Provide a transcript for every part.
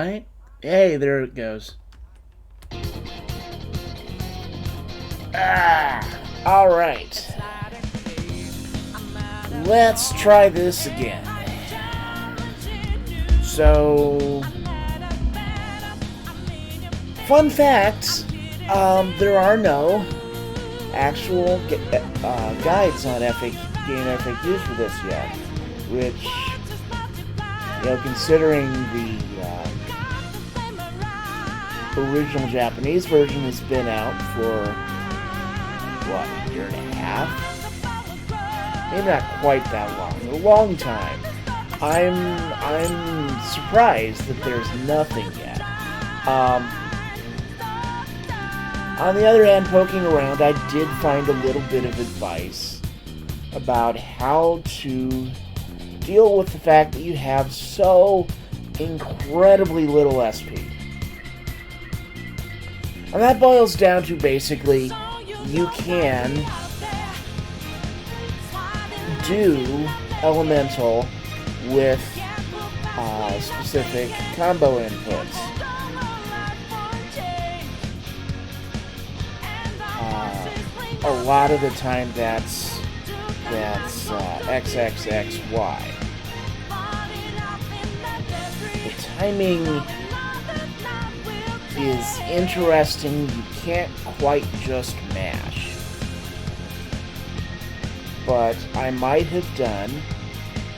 right? Hey, there it goes. Alright. Let's try this again. So, fun fact, there are no actual guides on game FAQs for this yet, which, considering the original Japanese version has been out for, what, a year and a half? Maybe not quite that long. A long time. I'm surprised that there's nothing yet. On the other hand, poking around, I did find a little bit of advice about how to deal with the fact that you have so incredibly little SP. And that boils down to basically, you can do elemental with specific combo inputs. A lot of the time that's XXXY. The timing is interesting. You can't quite just mash. But I might have done,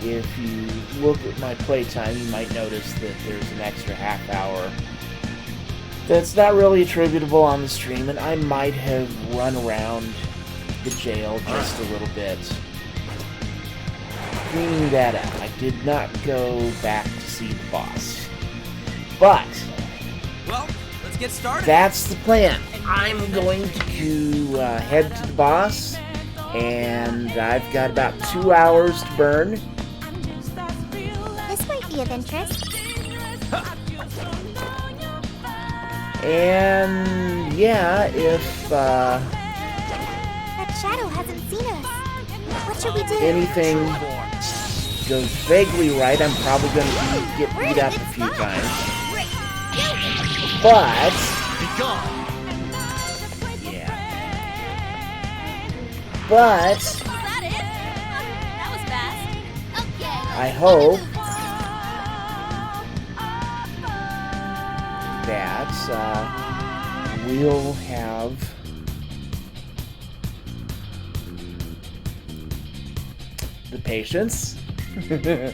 if you look at my playtime, you might notice that there's an extra half hour that's not really attributable on the stream, and I might have run around the jail just a little bit, cleaning that out. I did not go back to see the boss. But, well, let's get started. That's the plan. I'm going to head to the boss, and I've got about 2 hours to burn. This might be of interest. And yeah, if That shadow hasn't seen us. What should we do? anything goes vaguely right, I'm probably going to get beat up a few times. But yeah. But Was that it? That was fast. Okay. I hope that we'll have the patience to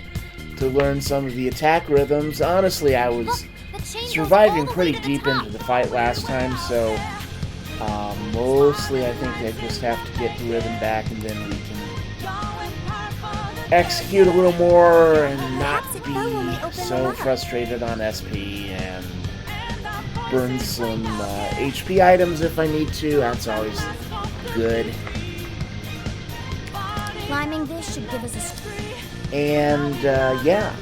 learn some of the attack rhythms. Honestly, I was surviving pretty deep into the fight last time, so mostly I think I just have to get the rhythm back, and then we can execute a little more and not be so frustrated on SP, and burn some HP items if I need to. That's always good. Climbing this should give us a And yeah.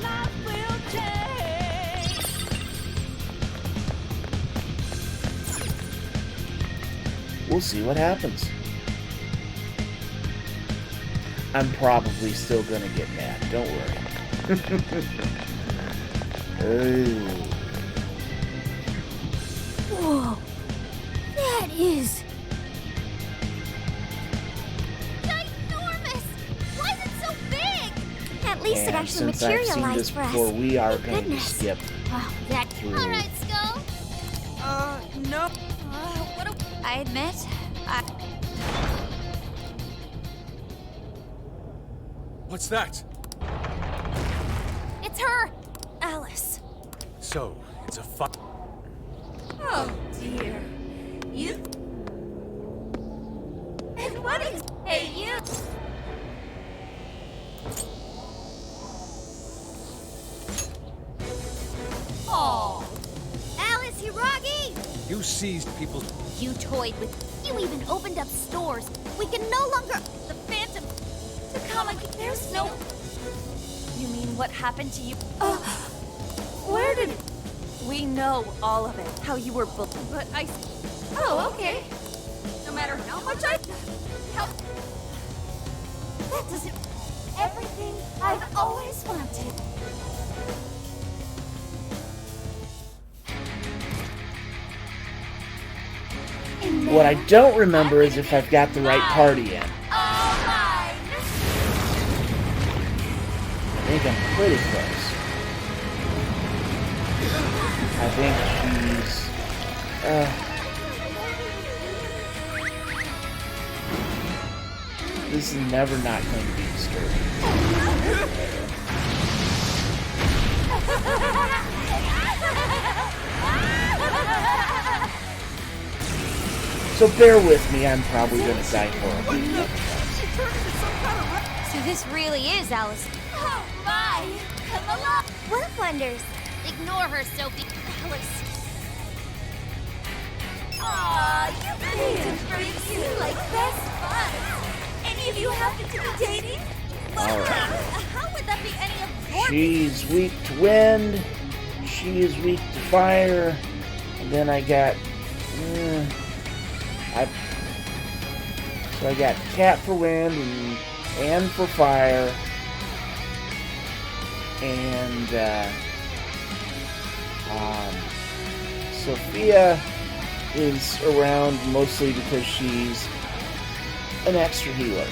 We'll see what happens. I'm probably still gonna get mad, don't worry. Whoa. That is ginormous. Why is it so big? At least it And actually since I've seen this materialized for us. before, we are going to Goodness. skip Wow, that. through. All right, Skull. No. What do I admit? What's that? It's her, Alice. So, it's a fight. Oh dear. You. And what is? Hey, you. Oh, Alice Hiragi! You seized people's... You toyed with. You even opened up stores. We can no longer. The Phantom. The comic. There's no. You mean what happened to you? Where did? We know all of it. How you were bullied. But I... Oh, okay. No matter how much I help. That doesn't. Everything I've always wanted. What I don't remember is if I've got the right party in. All mine. I think I'm pretty close. I think she's... this is never not going to be disturbing. So bear with me, I'm probably going to die horribly. So this really is Alice. Oh my! Come along! What wonders? Ignore her, Sophie. Alice. Aw, you painted for you like best buds. Any of you happen to be dating? Well, Alright. how would that be any of your She's weak to wind, she is weak to fire, and then I got... So I got Cat for wind and Anne for fire, and Sophia is around mostly because she's an extra healer.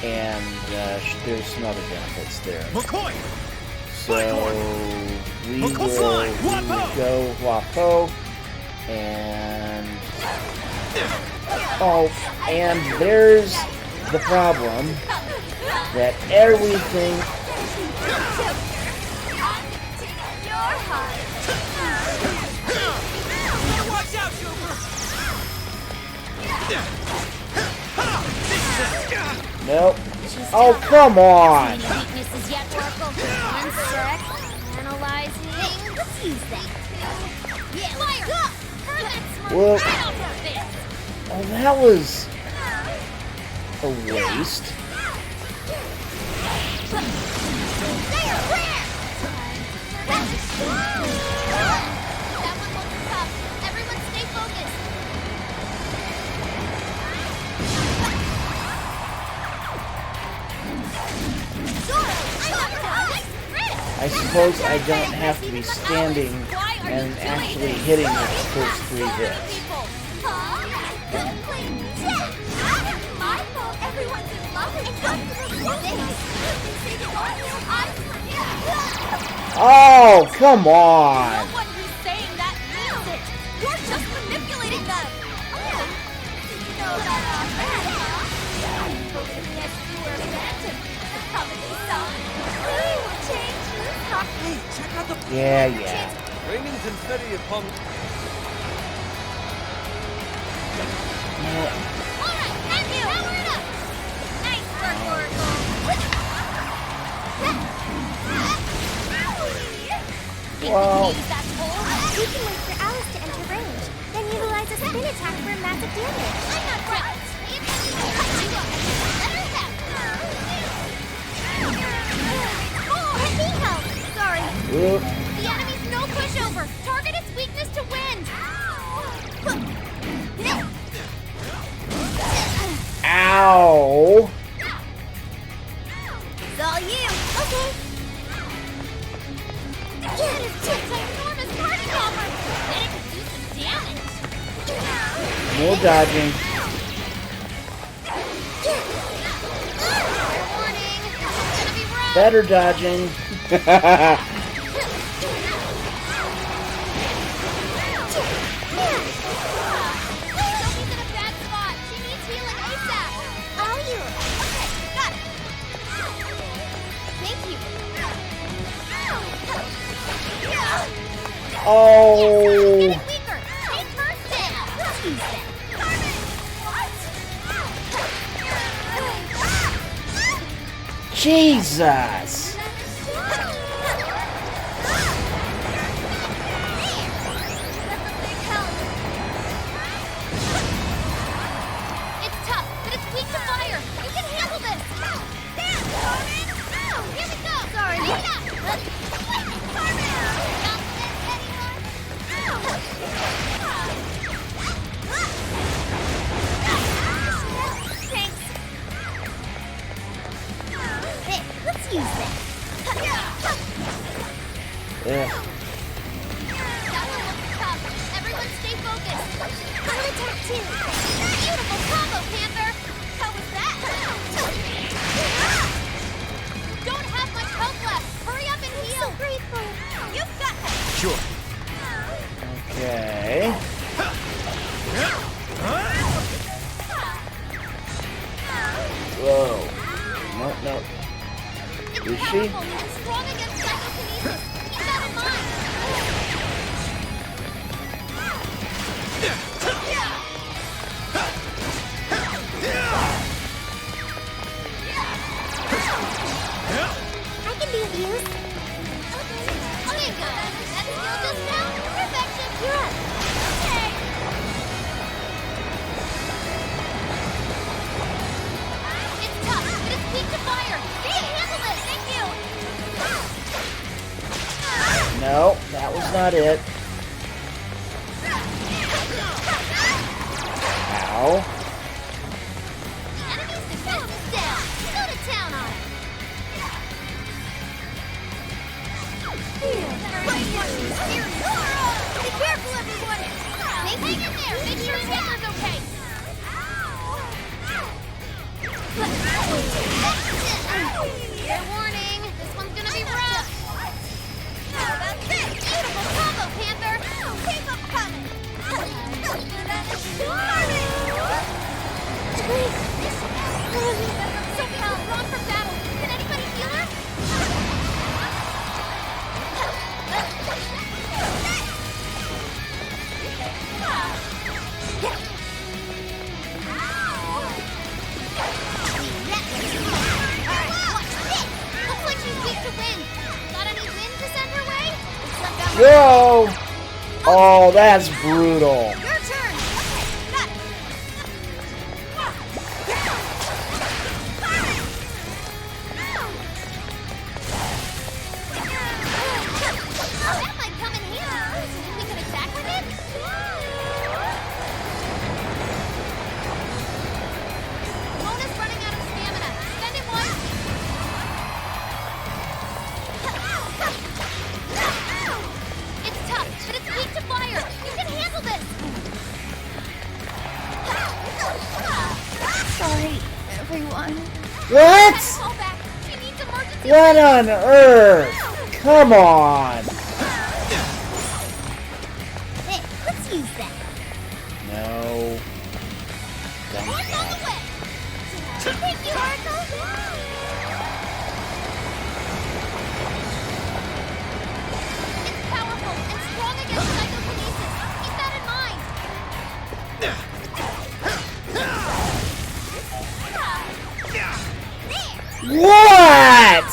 And there's some other benefits there. McCoy! So we will go Wapo, and and there's the problem that everything. your heart? Watch out, Joker! Nope. Oh, come on! Any weaknesses yet, Oracle? One sec. Analyzing. Let's use that. Yeah, fire! Perfect! Well, Right on her fist! oh, that was a waste. There! Where? That one looks tough. Everyone stay focused. I suppose I don't have to be standing and actually hitting those first 3 hits. My fault. Everyone's in love with Oh, come on! No one who's saying that means it. You're just manipulating them. Oh, you know that already, huh? Yes, you were a phantom. Probably so. Change your talk. Hey, check out the Yeah. Raining confetti upon... All right, and you. Power it up. Nice work, Oracle. Think Well- we can use that pole? We can wait for Alice to enter range, then utilize a spin attack for massive damage. I'm not right. Let her have. Oh, Himiko! Sorry. Oop. The enemy's no pushover. Target its weakness to wind. Ow! It's all you. Okay. That is just an enormous party popper. Then it could do some damage. More dodging. Warning. It's gonna be rough. Better dodging. Sophie's in a bad spot. She needs healing ASAP. Are you? Okay, got it. Thank you. Oh! Weaker. Take first hit. Let's use that. Jesus! It's tough, but it's weak to fire. You can handle this. Stand, Carmen. Here we go. Sorry. Leave it up. Carmen. Got this, anyone? Thanks. Hey, let's use that. Ugh. That one looks tough. Everyone stay focused. I'll attack too. Beautiful combo, Panther. How was that? Don't have much health left. Hurry up and heal. So grateful. You've got this. Sure. Okay. Whoa. No. It's Is she? powerful and strong against psychokinesis. Keep that in mind. I can be of use. Okay, good. That skill just now? Perfection. You're up. Okay. It's tough, but it's weak to fire. You can handle this. Thank you. No, that was not it. Ow. The enemy's defense is down. Go to town on it. Be careful, everyone. Hang in there. Make sure Taylor's okay. Fair warning. This one's gonna be rough. That's it. Beautiful combo, Panther. Keep up coming. Sophie, wrong for battle. Can anybody heal her? Looks like she's weak to wind. Got any wind to send her way? Looks like that Go! Oh, that's brutal. Your turn. Okay, got it. That might come in handy. We can attack with it? Mona's running out of stamina. Spend it wisely. It's tough, but it's weak to fire. You can handle this. Sorry, everyone. What? Call back. She needs emergency. What on earth? Come on. Hey, let's use that. No. Horse on the way. Thank you, Oracle. It's powerful and strong against psychokinesis. Keep that in mind. What?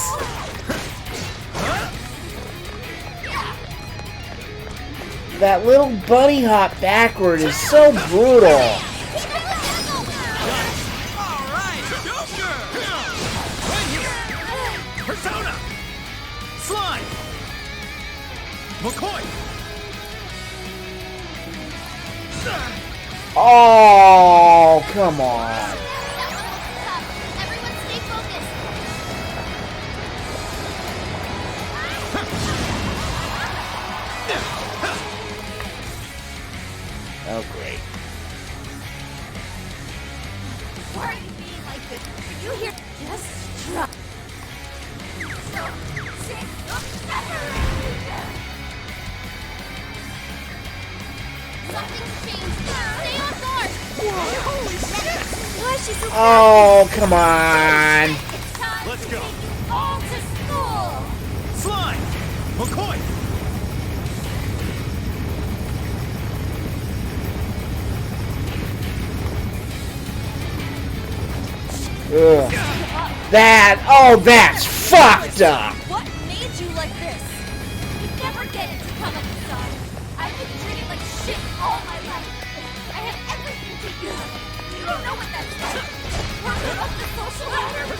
That little bunny hop backward is so brutal. Alright, Joker! Right here! Persona! Slime! McCoy! Oh, come on. That one looks tough. Everyone stay focused. Oh, great. Why are you being like this? Did you hear? Just try. Something's changed. Stay on guard. Holy shit! Why is she so Oh, come on. It's time Let's to go. take you all to school. Slime! McCoy! Ugh. That's fucked up. What made you like this? You never get it to come at the sun. I've been treated like shit all my life. I have everything to you. You don't know what that's like. Working up the social ladder. The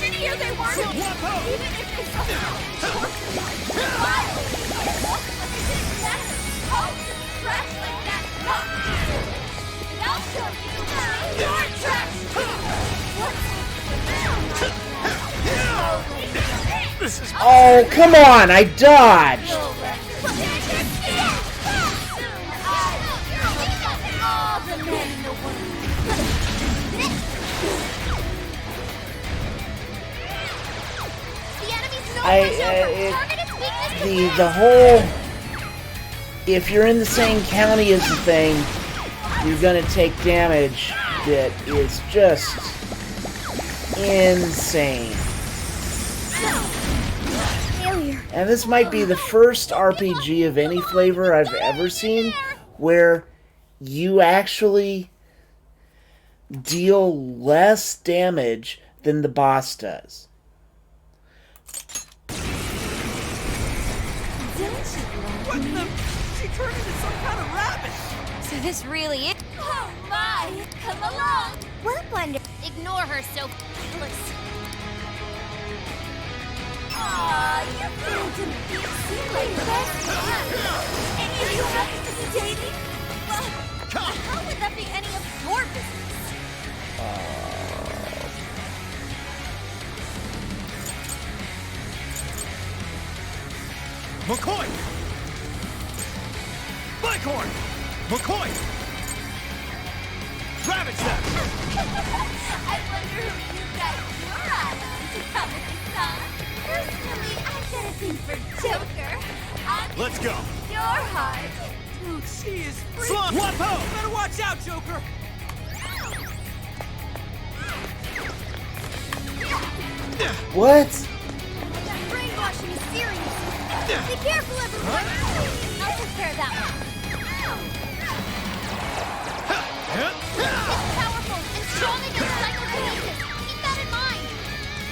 shittier they were to me. Even if they somehow tortured me. Violated me. But they didn't matter. Oh, trash like that. No. And I'll show you. You're trash too. This is Oh, come on. I dodged. You'll Target its weakness. the whole, if you're in the same county as the thing, you're gonna take damage that is just insane. Failure. And this might be the first RPG of any flavor I've ever seen where you actually deal less damage than the boss does. What the? She turned into some kind of rabbit. So this really is. Oh my! Come along. What wonder? Ignore her, so useless. Aw, you're going to seem like the best man. And you happen to be dating? Well, how would that be any of your business? McCoy! Bicorn! McCoy! Rabbit Step! I wonder who you got your eye on to Comic-Con. Personally, I've got a thing for Joker. Let's go! Your heart. Dude, she is freaking. Slump! Wapo! You better watch out, Joker. What? That brainwashing is serious. Be careful, everyone. I'll take care of that one. It's powerful and strong against psychokinesis. Keep that in mind.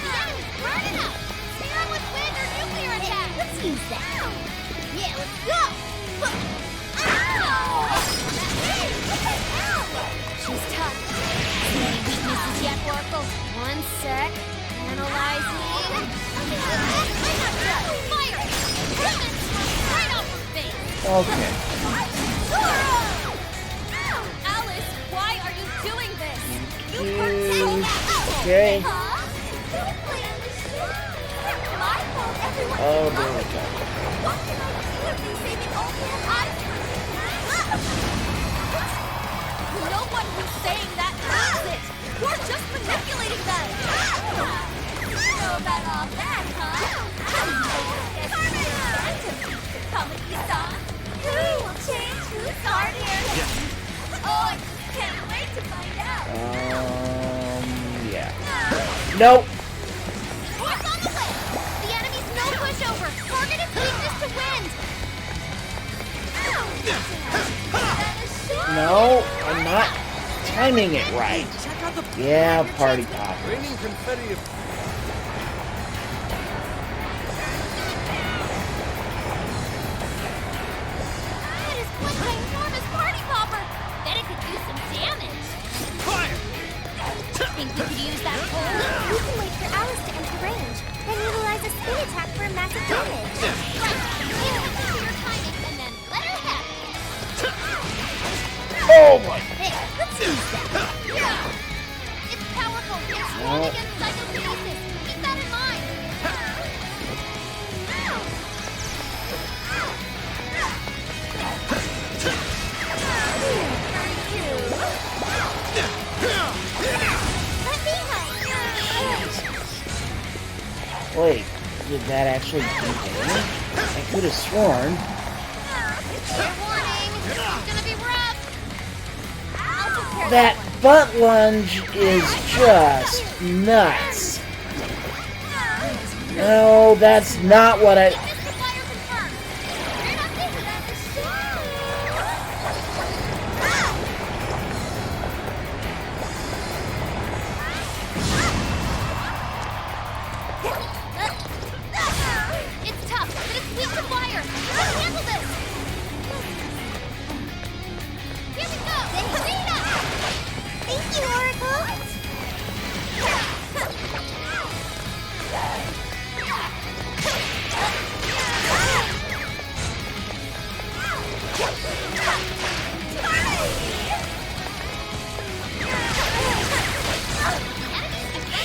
The enemy's burning up. Spear him with wind or nuclear attack. Let's use that. Yeah, let's go. She's tough. Any weaknesses yet, Oracle? One sec. Analyzing. Fire! Right off her face. Okay. Alice, why are you doing this? You protect that apple. Okay. Huh? Don't blame the show. My fault, everyone. Oh, there we go. What can I do if they say the only eyes No one who's saying that knows it. You're just manipulating them. You know about all that, huh? Comic-Con. Who will change who's heart here? Oh, I just can't wait to find out. Yeah. Nope. Force on the way. The enemy's no pushover. Target its weakness to wind. No, I'm not timing it right. Check out the. Yeah, party popper. Raining confetti of... That is one ginormous party popper. Bet it could use some damage. Fire! Think we could use that pole? We can wait for Alice to enter range, then utilize a spin attack for massive damage. Right. Consider your timing and then let her have it. Oh boy. Hey, let's use that. Yeah. It's powerful and strong against psychokinesis. Keep that in mind. Let me help. Wait, did that actually do damage? I could have sworn. Fair warning. This is gonna be rough. I'll take care of That one. butt lunge is just nuts. No, that's not what I... Mr. Flyer confirmed. You're not thinking of the It's tough, but it's weak to fire. Let's handle this. Here we go. Zeta! Thank you, Oracle.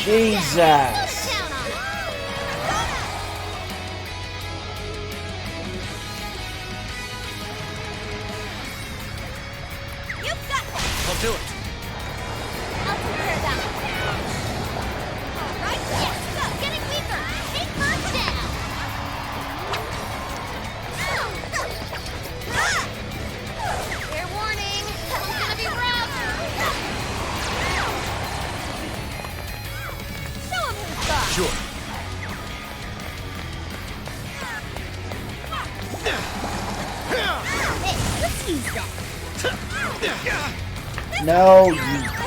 Jesus. You've got this. I'll do it. I'll take care of that one. All right, yes, go. Getting weaker. Take her down. Hey, let's use that. No, you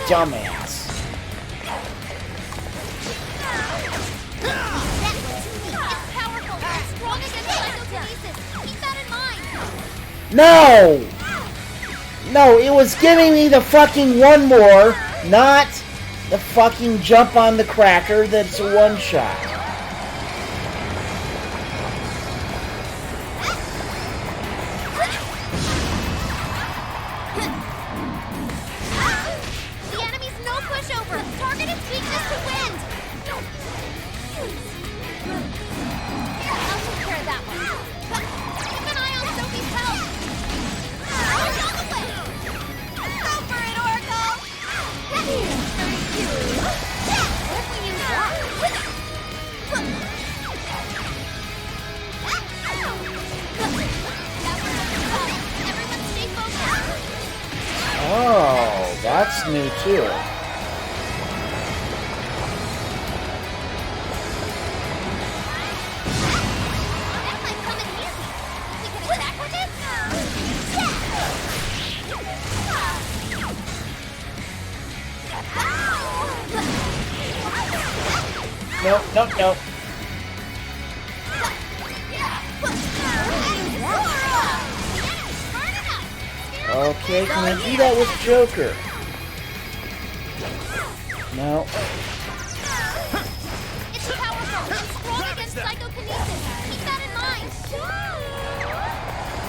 dumbass. That one's me. It's powerful. It's strong against psychokinesis. Keep that in mind. No! No, it was giving me the fucking one more, not the fucking jump on the cracker that's a one shot. The enemy's no pushover. Target its weakness to wind. I'll take care of that one. But keep an eye on Sophie's health. It's on the way. Go for it, Oracle. What if we use that? Everyone stay focused. Oh, that's new too. That might come in handy. We can attack with it? Nope, nope, nope. Okay, can I do that with Joker? No. It's powerful. It's strong against psychokinesis. Keep that in mind.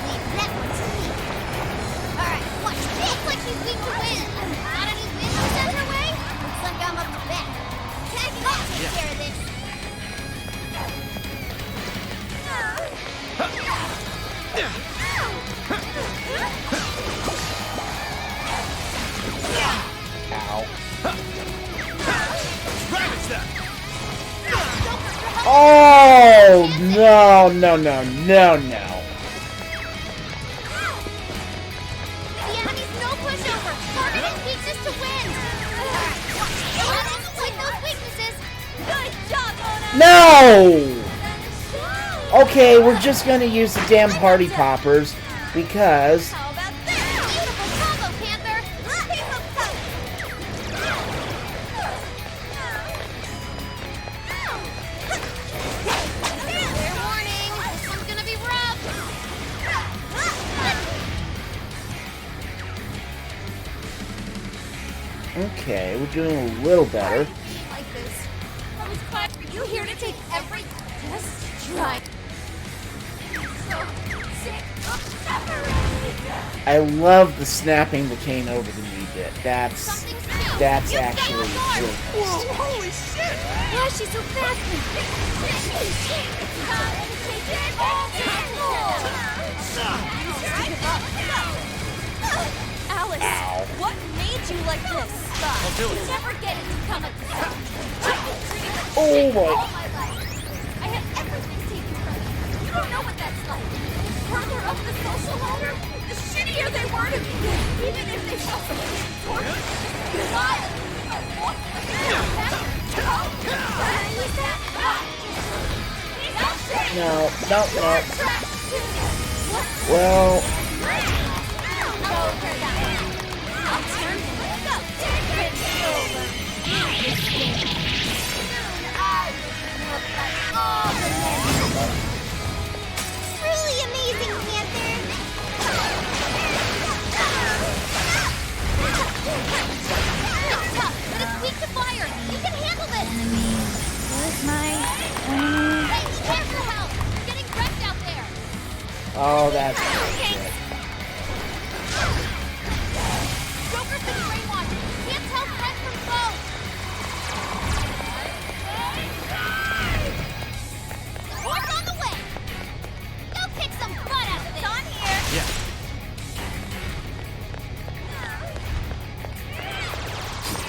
Leave that one to me. Alright, watch this. Looks like she's weak to wind. Got any wind sent her way? Looks like I'm up to bat. Tag it up. Take care of this. Ow. Ravage that! Oh, no, no, no, no, no. The enemy's no pushover. Target its weakness to wind. Let's exploit those weaknesses. Good job, Mona. No! Okay, we're just gonna use the damn party poppers because How about this? Beautiful combo, Panther. Keep 'em coming. Fair warning. This one's gonna be rough. okay, we're doing a little better. Like this. I was glad for you here to take every. Just try. So sick of separating. I love the snapping the cane over the knee bit. That's Something's changed. that's You stay actually on guard. really nice. Whoa, holy shit! Why is she so fast? It's time to take it all back. Alice, what made you like this? I'll do it. Never get it to come at this. Oh my. All my life. I had everything taken from me. You don't know what that's like. The further up the social ladder, the shittier they were to me. Even if they felt torture. Why? No, no, no. Well, Truly amazing, Panther. It's tough, but it's weak to fire. You can handle this. Where's my enemy? Hey, Panther, help! You're getting wrecked out there. oh, that's good. Joker's been brainwashed. Can't tell threat from foe. Horse on the way. Go kick some butt out of this. On here. Yeah.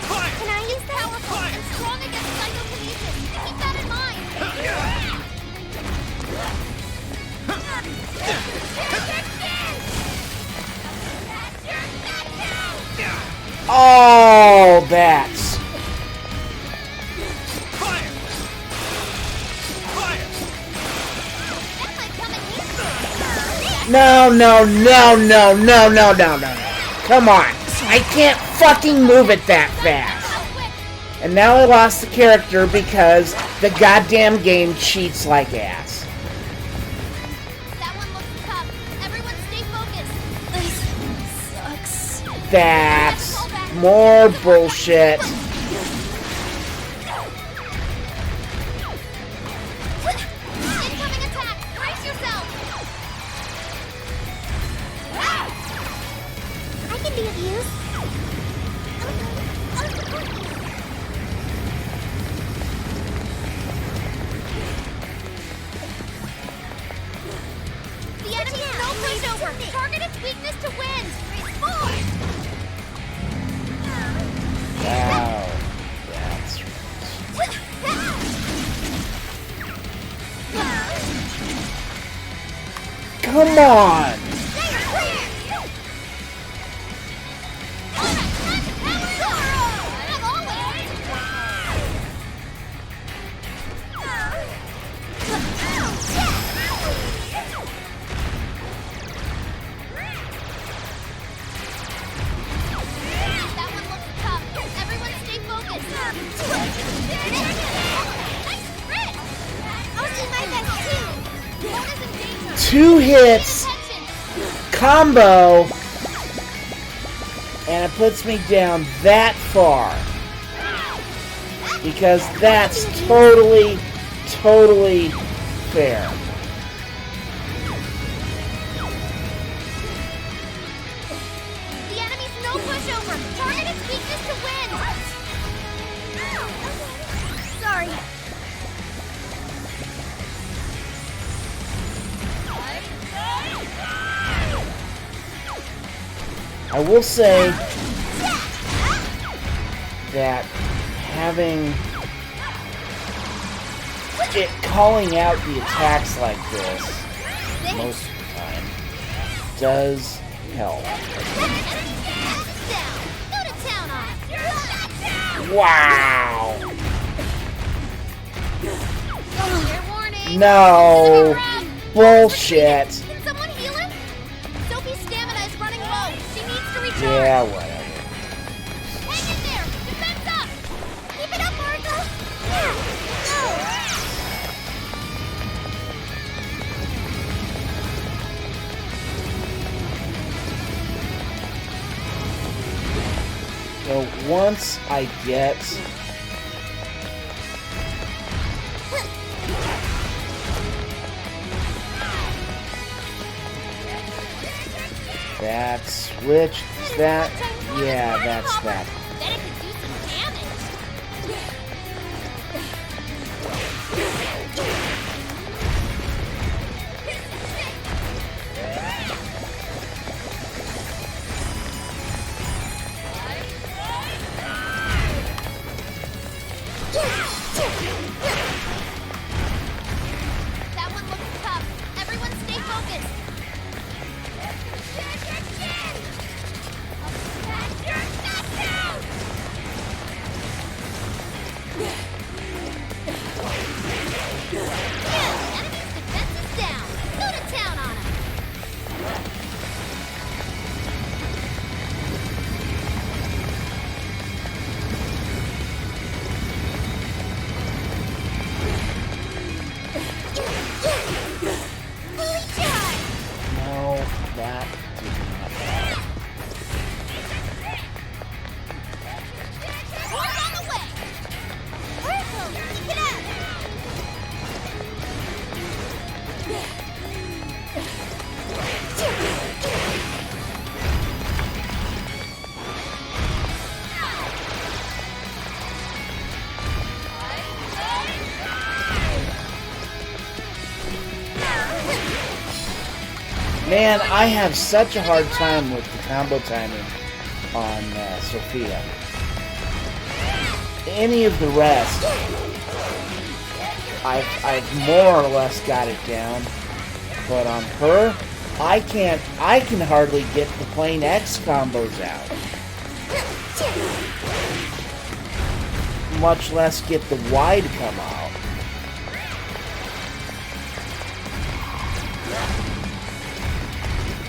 Fire! Can I use that? Powerful and strong against psychokinesis. Keep that in mind. Oh, that's Fire! Fire! That might come in handy. No, no, no, no, no, no, no, no. Come on. I can't fucking move it that fast. And now I lost the character because the goddamn game cheats like ass. That one looks tough. Everyone stay focused. This sucks. That's more bullshit. Incoming attack. Brace yourself. I can be of use. The enemy's no pushover. Target its weakness to wind. Forward. Wow. That's right. Come on! That one looks tough. Everyone stay focused. Nice crit. I'll do my best too. Mona's in danger. 2 hits, Attention. combo, and it puts me down that far. Because that's totally fair. The enemy's no pushover. Target its weakness to win. Sorry. I will say that having it calling out the attacks like this most of the time does help. Go to town on him. Wow! Fair warning. No! Grab. Bullshit! Can someone heal him? Sophie's stamina is running low. She needs to recharge. Yeah, whatever. Hang in there. Defense up. Keep it up, Martha. So once I get that switch, is that? Yeah, that's that. Then it could do some damage. That one looks tough. Everyone stay focused. Enemy's defense is down. Go to town on him. No, that did not help. One's on the way. Urkel, get out. Man, I have such a hard time with the combo timing on Sophia. Any of the rest, I've more or less got it down, but on her, I can hardly get the plain X combos out. Much less get the Y to come out.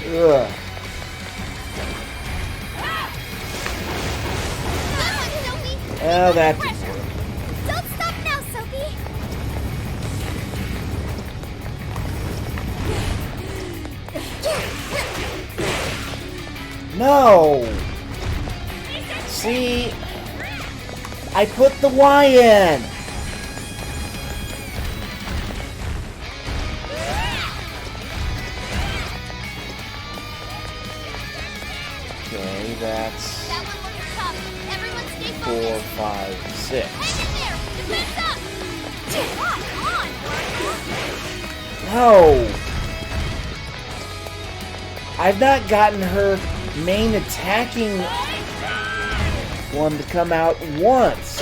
Ugh. Come on, Sophie. Oh, that didn't work. Don't stop now, Sophie. No! See? I put the Y in! Okay, that's That one looks tough. Everyone stay 4, focused. 5, 6. Hang in there. Defense up. Come on. No! I've not gotten her main attacking one to come out once.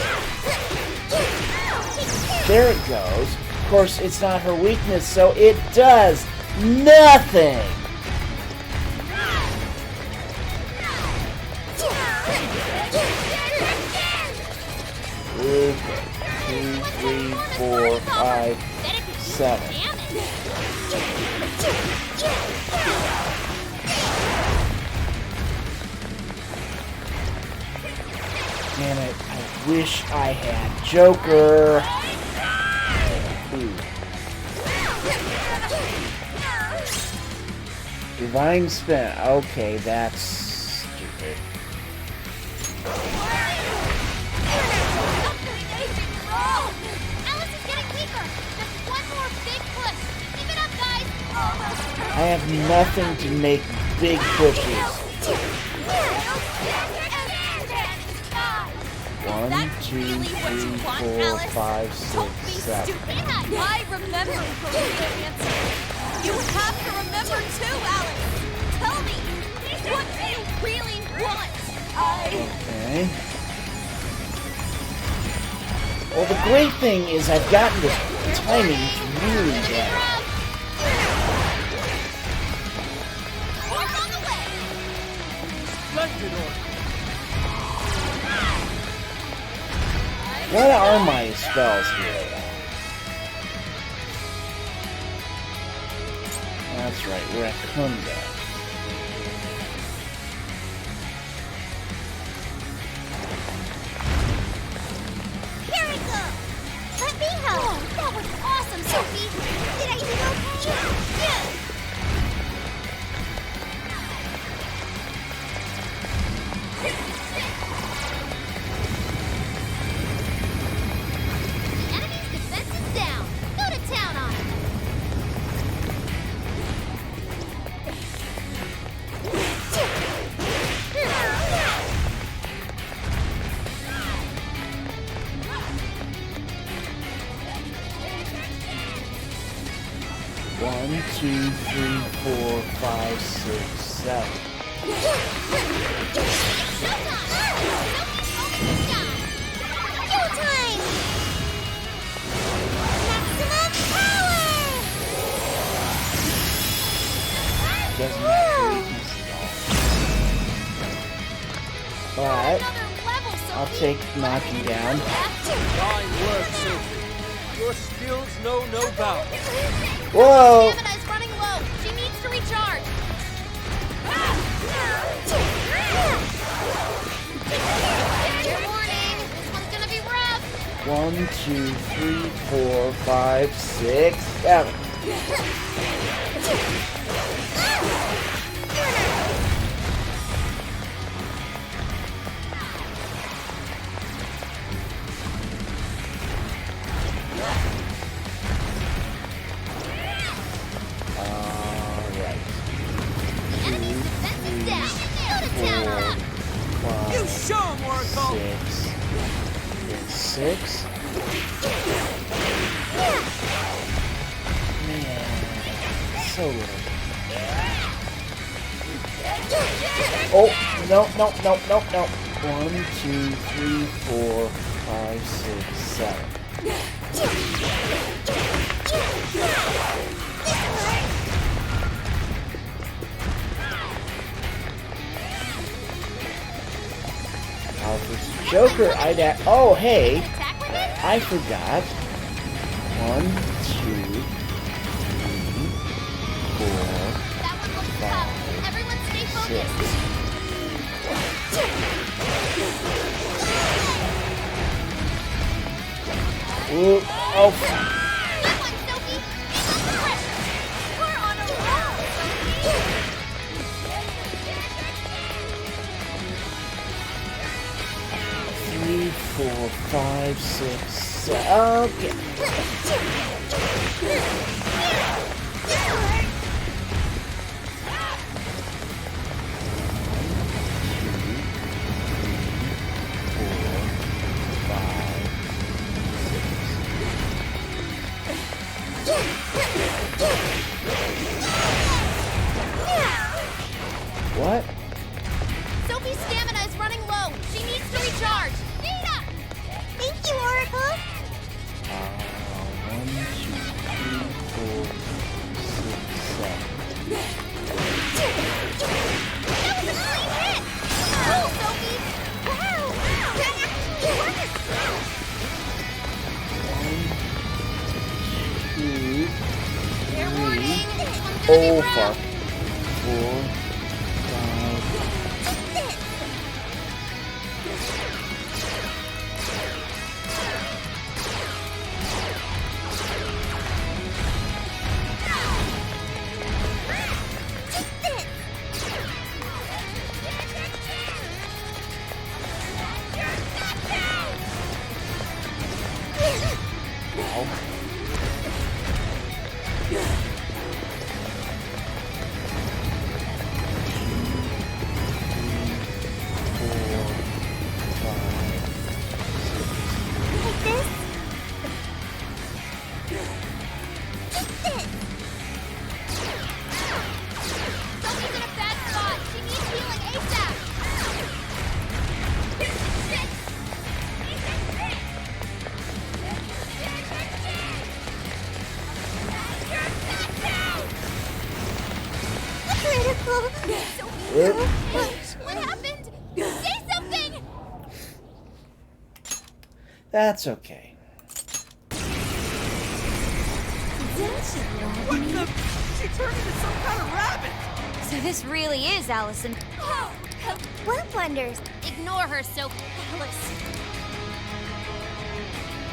There it goes. Of course, it's not her weakness, so it does nothing. Okay. 2, 3, 4, 5, 7. Man, I wish I had Joker. Ooh. Divine Spin. Okay, that's stupid. Alice is getting weaker. Just one more big push. Keep it up, guys. Almost. I have nothing to make big pushes. 1, 2, 3, 4, 5, 6, 7. I remember the answer. You have to remember too, Alice. Tell me, what do you really want? Okay. Well, the great thing is I've gotten the timing really bad. Splendid order. What are my spells here? That's right, Rakunda. Here we go. Let me help. Oh, that was awesome, Sophie. Did I do okay? Yeah. The enemy's defense is down. Go to town on him. One, 2, 3, 4, 5, 6, 7. Showtime! Maximum power! Doesn't have weakness at all. But Another level, I'll Sophie. take knocking down. Fine work, Sophie. Your skills know no bounds. Whoa! Stamina's running low. She needs to recharge. Fair warning. This one's gonna be rough. 1, 2, 3, 4, 5, 6, 7. Alright. The enemy's defense is down. Go to town on him. 5, You show him, Oracle. 6. 6. Man, so little. Oh, no. 1, 2, 3, 4, 5, 6, 7. Alpha's Joker, oh, hey, Attack with it? I forgot. 1, 2, 3, 4, That one looks tough. Ooh, oh, Come on, Sophie! Keep up the pressure! We're on a roll, Sophie! 3, 4, 5, 6, 7. Okay. What? Sophie's stamina is running low. She needs to recharge. Nina! Thank you, Oracle. 1, 2, 3, 4, 6, 7. That was a clean hit! Oh, Sophie! Wow! That actually worked! 1, 2, Fair warning! This one's gonna be oh rough. fuck. 4, 5. Sophie's in a bad spot. She needs healing ASAP. Critical. Yep. What happened? Say something. That's okay. What the? She turned into some kind of rabbit! So this really is Allison. Oh, what wonders? Ignore her, Sophie. Alice.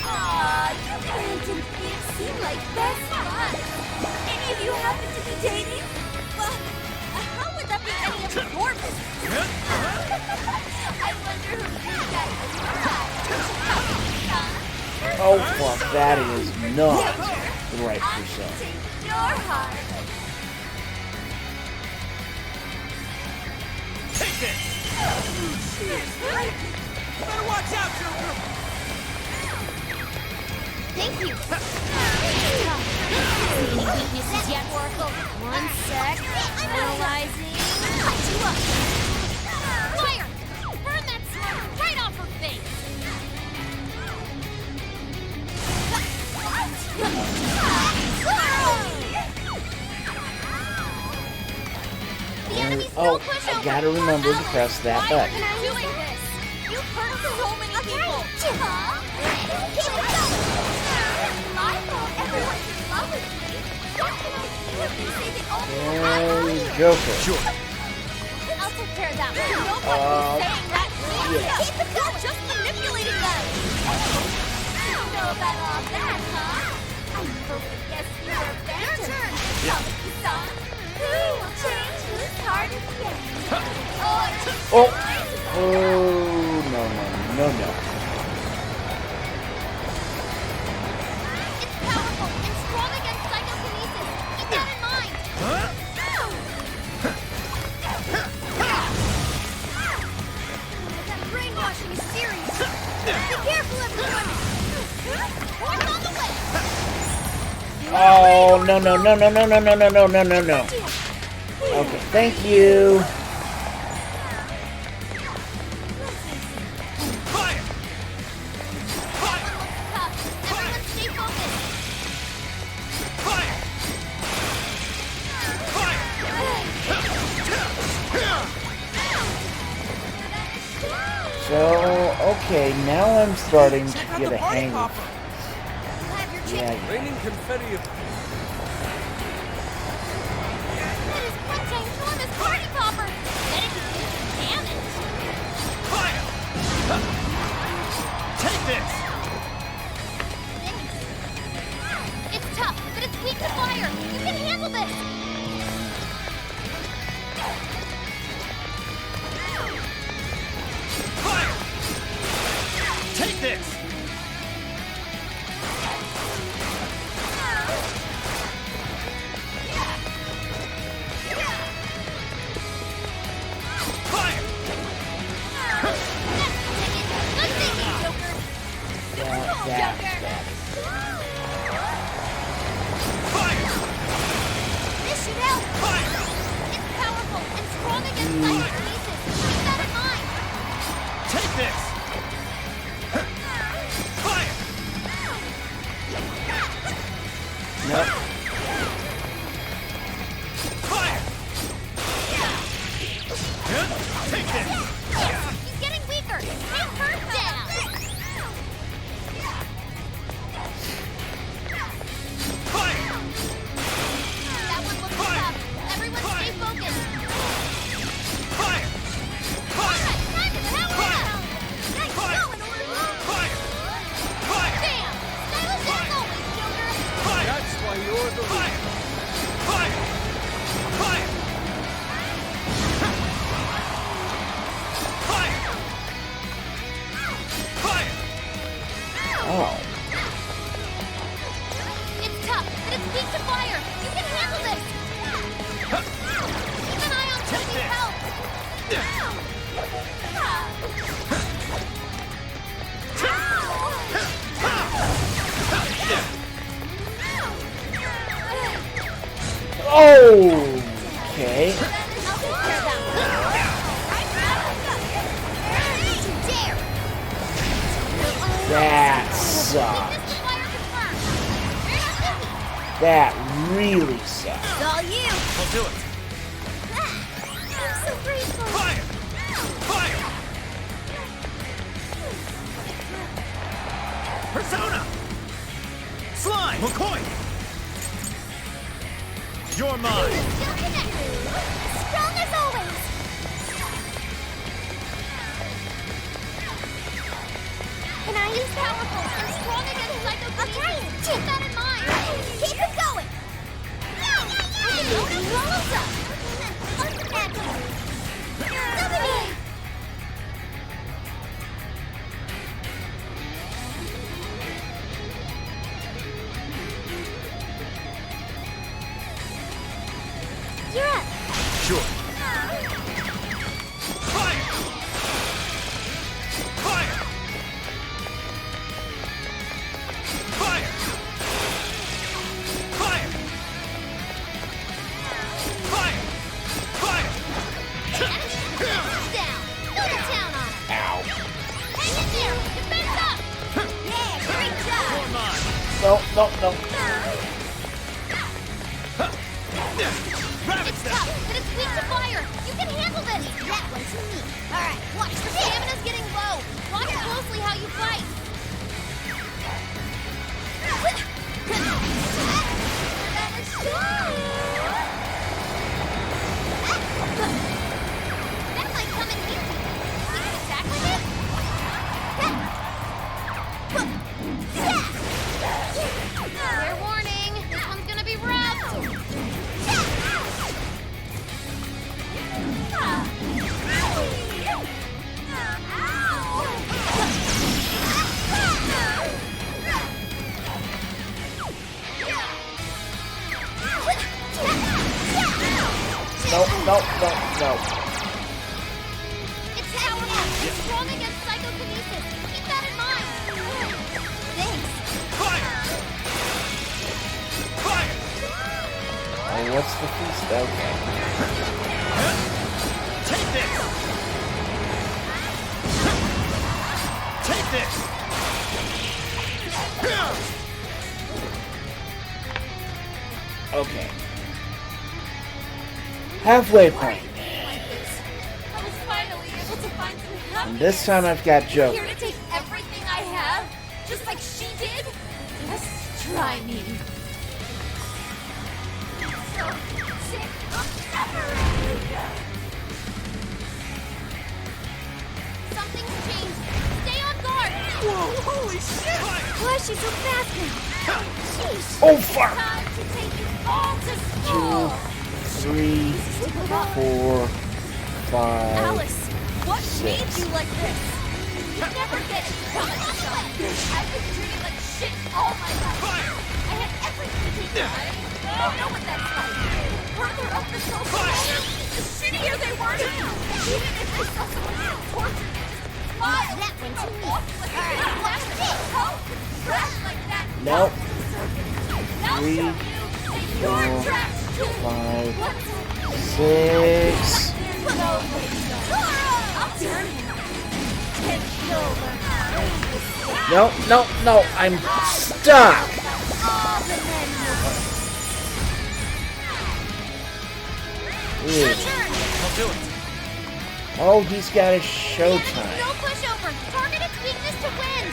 Aw, you and Cynthia seem like best buds. Any of you happen to be dating? Well, how would that be any of your business? I wonder who you guys are. Oh fuck, that is not the right percent. Take your heart. Take this! She is right! Better watch out, Joker! Thank you. Any weaknesses yet, Oracle? One sec. Analyzing. Cut you up. Fire! Burn that smoke right off her face. The enemy's Oh, no pushover. I gotta remember to press that Why button. are you doing this? You've hurt so many people. Keep it going. My fault. Everyone's in love with me. What can I do if they say that only I love And you? Joker. Sure. I'll take care of that one. Nobody's saying that. yeah. Keep it going. Just manipulating them. You know about all that, huh? I'm supposed to guess you were Phantom. Your turn. Son. Who will change whose heart is yet? Oh, oh, no. It's powerful and strong against psychokinesis. Keep that in mind. That brainwashing is serious. Be careful, everyone. What's on the way? Oh, no. Okay, thank you. Fire! Fire! Everyone stay focused. Fire! So, okay, now I'm starting to Check out get the a party hang of popper. You'll have your Yeah, chance. Raining confetti of That is one ginormous party popper. Bet it can do some damage. fire! Take this! Then Okay. I'll take care of that one. That sucked. That really sucked. It's all you. I'll do it. I'm so grateful. Fire! Fire! Persona! Slime! McCoy! You're mine! Still connected. Strong as always. Can I use powerful and strong against psychokinesis? Keep that in mind. Keep it going. Rolls up. Unmatchable. Dominate. You're up. Sure. Fire! Fire! Fire! Fire! Fire! Fire! Down. Go to town on it. Ow. Hang in there. Defense up. Yeah, great job. You're mine! No, no, no. Rabbit It's step! tough, but it's weak to fire. You can handle this. That one's for me. All right, watch. The stamina's getting low. Watch closely how you fight. That is that might come in handy. We can attack with it. Fair warning. This one's gonna be rough. No, no, no, no. It's powerful. It's strong against psychokinesis. Keep that in mind. Thanks. Fire! Fire! Oh, what's the feast? Okay. Take this! Take this! Okay. Halfway point. I was finally able to find some happiness. And this time I've got Joker. Here to take everything I have, just like she did? Just try me. So sick of suffering. Something's changed. Stay on guard. Whoa, holy shit! Why is she so fast now? Jeez. Oh, fuck! Time to take you all to 2, school. 3, 4, 5. Alice, what made 6. you like this? You never get it. I've been treated like shit all my life. Fire! I had everything to do. I don't know what that's like. The further up the social ladder, the shittier they were to me. Even if they saw someone being tortured, they just smile. That one to me. Walk like that's help. Trash like that. Nope. Now 3, show you that you're 4, trash too. 5, What? 6. I'll turn him. Take over. No, no, no. I'm stuck. All the men Ew. I'll do it. Oh, he's got a showtime. No pushover. Target its weakness to win.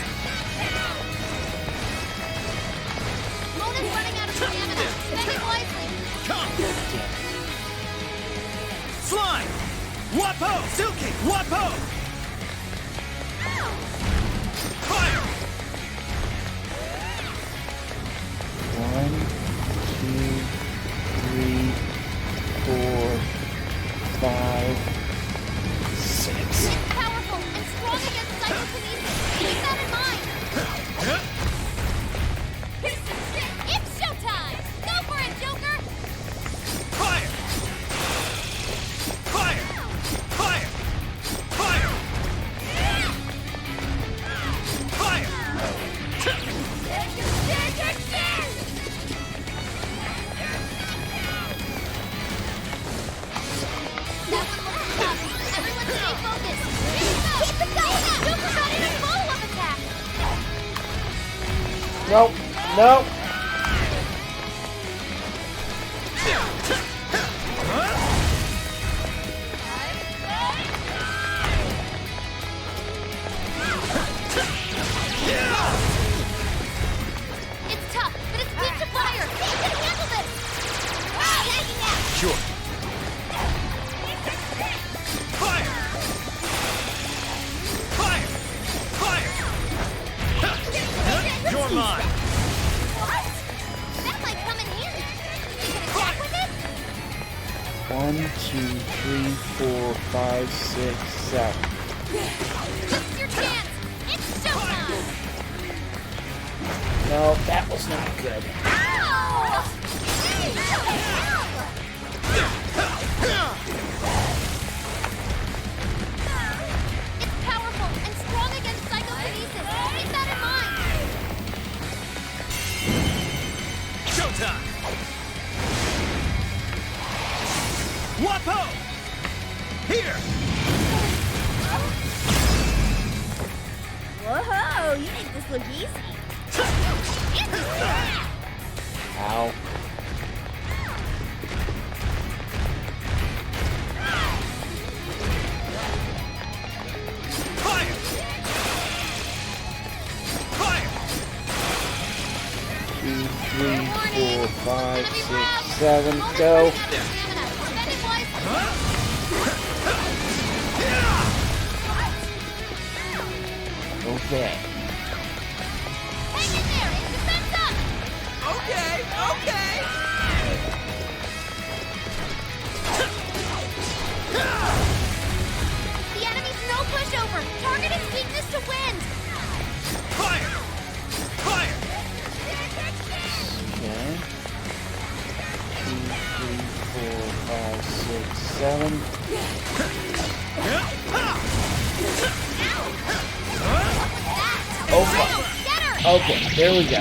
Mona's running out of stamina. Spend it wisely. Come! Slime! Wapo! Suki! Wapo! Fire! 1, 2, 3, 4, 5, 6. It's powerful and strong against psychokinesis. Keep that in mind. Piece of shit. It's showtime. Go for it, Joker. Fire! Fire! Fire! Fire! Fire! Nope. Nope. It's tough, but it's weak to fire. You can handle this. Tagging out. Sure. Fire! Fire! Fire! You're mine! What? That might come in handy. You can attack with it? 1, 2, 3, 4, 5, 6, 7. This is your chance. It's showtime. No, that was not good. Ow! It's powerful and strong against psychokinesis. Keep that in mind. Showtime! Wapo! Here! Whoa, you make this look easy. Ow. Fire! Fire! 2, 3, 4, 5, 6, 7. Bonus Go. for stamina. Spend it wisely. Okay. Hang in there. It's defense up. Okay, okay. The enemy's no pushover. Target its weakness to wind. Fire! Fire! Okay. 2, 3, 4, 5, 6, 7. Oh, fuck. Get her. Okay, there we go.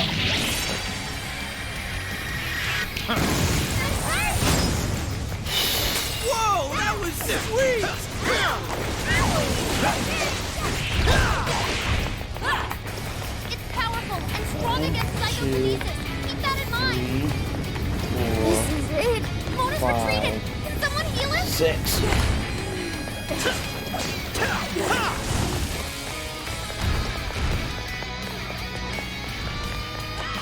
Whoa, that was sweet. It's powerful and strong against psychokinesis. Keep that in mind. 3, 4, is it. Mona's Five. retreated. Can someone heal him? 6.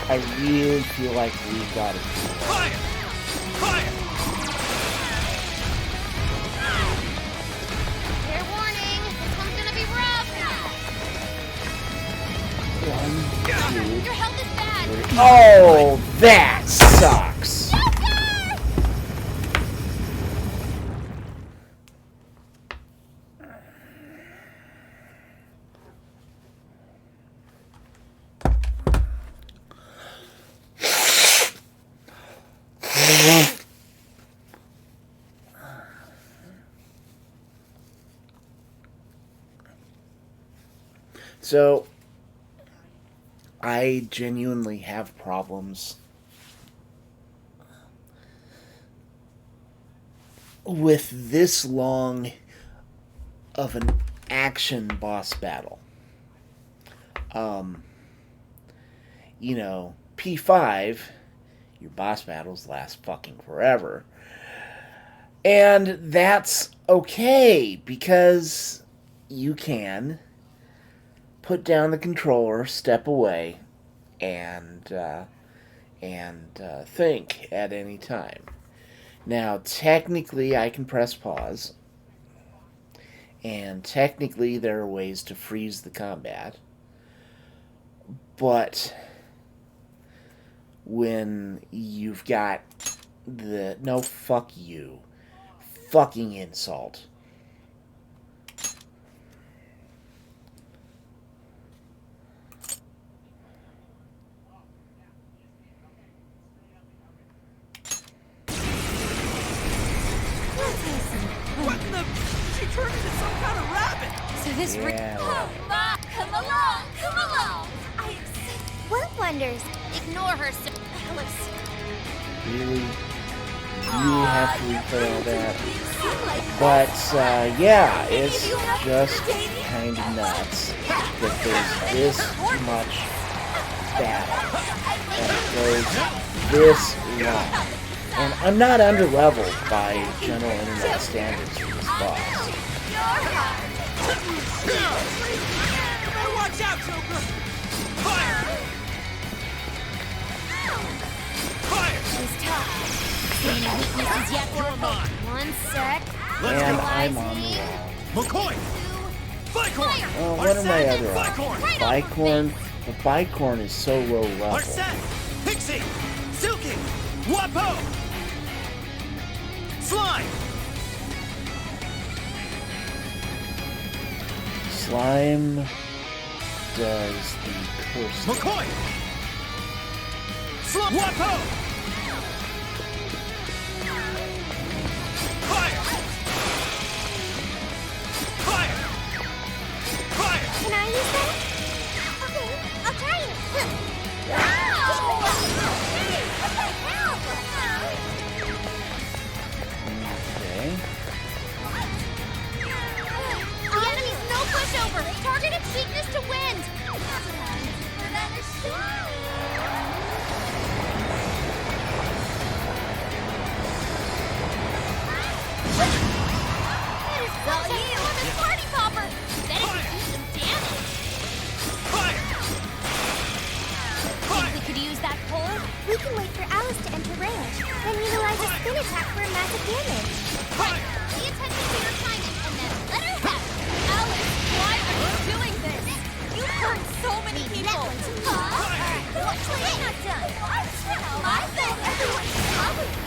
I really feel like we've got it. Fire! Fire! Fair warning. This one's gonna be rough. 1, 2, Your health is bad. 3. Oh, that sucks. Joker! So, I genuinely have problems with this long of an action boss battle. You know, P5, your boss battles last fucking forever. And that's okay, because you can put down the controller, step away, and think at any time. Now, technically, I can press pause, and technically, there are ways to freeze the combat, but when you've got the no, fuck you, fucking insult. What in the? She turned into some kind of rabbit. So this Yeah. Oh, Ma, come along, come along. What wonders? Ignore her, Alice. Really? You have to replay all that. But, yeah, it's just kind of nuts that there's this much battle that it goes this long. And I'm not under-leveled by general internet standards for this boss. Better watch out, Joker! Fire! Fire! She's tough. See any weaknesses yet, Orphan? One sec. And I'm on the wall. McCoy! Bicorn! Oh, what are my other Bicorn! options? Bicorn. The Bicorn is so low level. Arsene! Pixie! Silky! Wapo! Slime! Slime does the curse. McCoy! Slime! Wapo! Fire! Fire! Fire! Can I use that? Okay, I'll try it. Hey, what the hell? Okay. The enemy's no pushover. Target its weakness to wind. Well, you on this party popper. Then it could do some damage. Fire! Think we could use that pole? We can wait for Alice to enter range, then utilize a spin attack for a massive damage. Right. Pay attention to your timing, and then let her have it. Alice, why are you doing this? You've hurt so many people. What's not done? My thing, everyone's following me.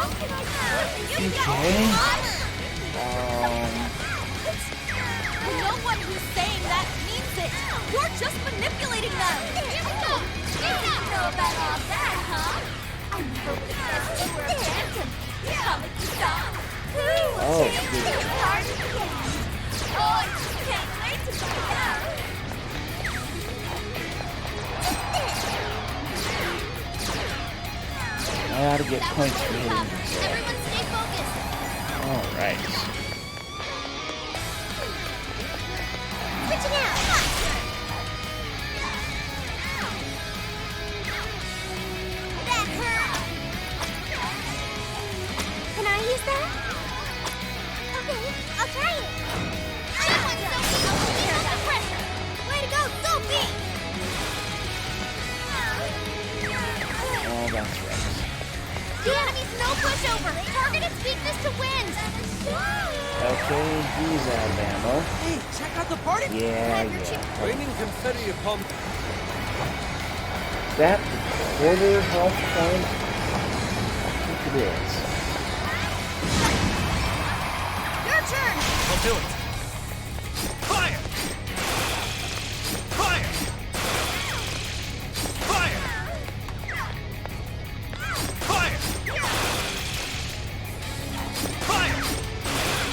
What can I do? You Okay. No one who's saying that means it. You're just manipulating them. You don't know about all that, huh? I never would have guessed you were a phantom. Kamiki-san. Oh, good. Oh, I just can't wait to find out. I ought to get points for hitting Everyone this. stay focused. Alright. Switching out. That hurt. Can I use that? Okay, I'll try it. That one's Sophie. I'll clear the pressure. Way to go, Sophie! Oh, that's right. The enemy's no pushover. Target its weakness to wind. Okay, he's out of ammo. Hey, check out the party! Yeah. Raining confetti upon... That quarter health point? I think it is. Your turn. I'll do it. Fire! Fire! Fire! Fire! Fire!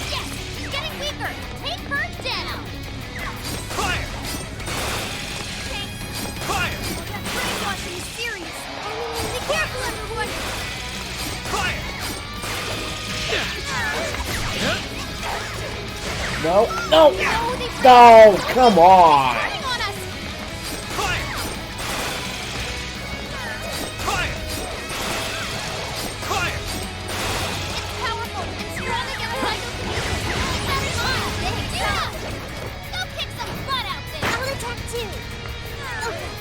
Yes, he's getting weaker. Take her down. Fire! Fire! Brainwashing is serious. Be careful, everyone. Fire! No, no! No, come on! Turning on us. Fire! Fire! Fire! It's powerful and strong against psychokinesis. That's on. Go kick some butt out there. I'll attack too. Okay.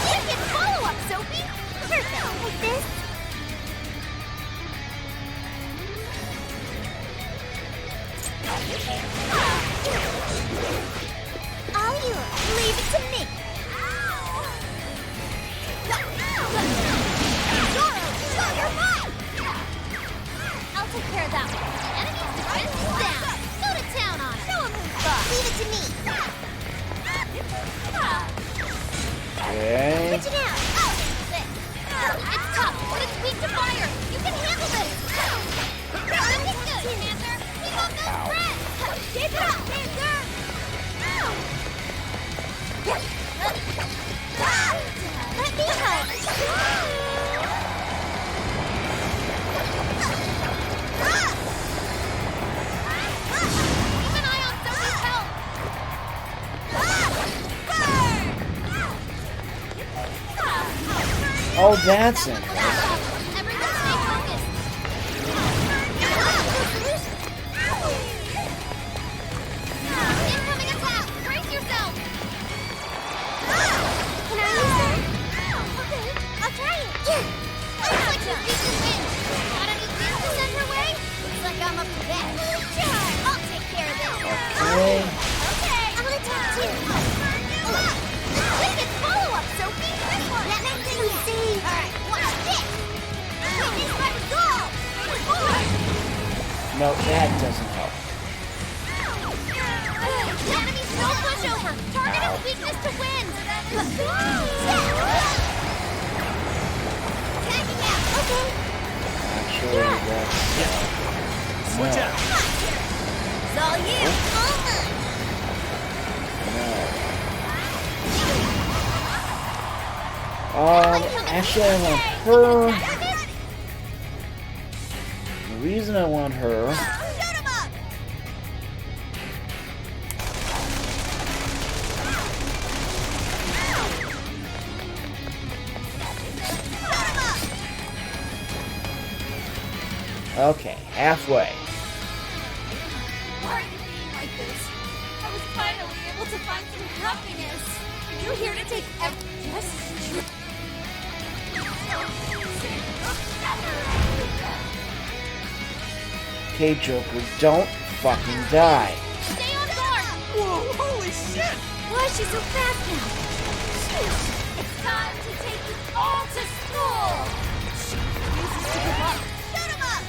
Just get follow-up, Sophie. Perfect. Like this. All yours. Leave it to me. Zoro, show your might. I'll take care of that one. The enemy's defense is down. Go to town on it. Show him who's boss. Leave it to me. Okay. Switching out. It's tough, but it's weak to fire. You can handle this. Looking good, Panther. We got no friends. Keep it up, Panther. Let me help. Oh, that's it. Everyone stay focused. Incoming attack! Brace yourself! Can I use that? Okay, I'll try it. Looks like she's beat the wind. Got any things to send her way? Looks like I'm up to that. I'll take care of this. Okay. Okay. I'm gonna attack too. Wicked follow-up, Sophie. This one. That makes things see. All right, watch this. Witness my resolve. No, that doesn't help. Enemy snow pushover. Targeting weakness to wind. Tagging out. Okay. Actually, that's... Switch no. out. It's all you. Actually, I want her. The reason I want her... Shut him up. Okay, halfway. Why are you being like this? I was finally able to find some happiness. You're here to take yes, Okay, Joker, don't fucking die. Stay on guard. Whoa, holy shit! Why is she so fast now? It's time to take you all to school. She refuses to give up. Shut him up.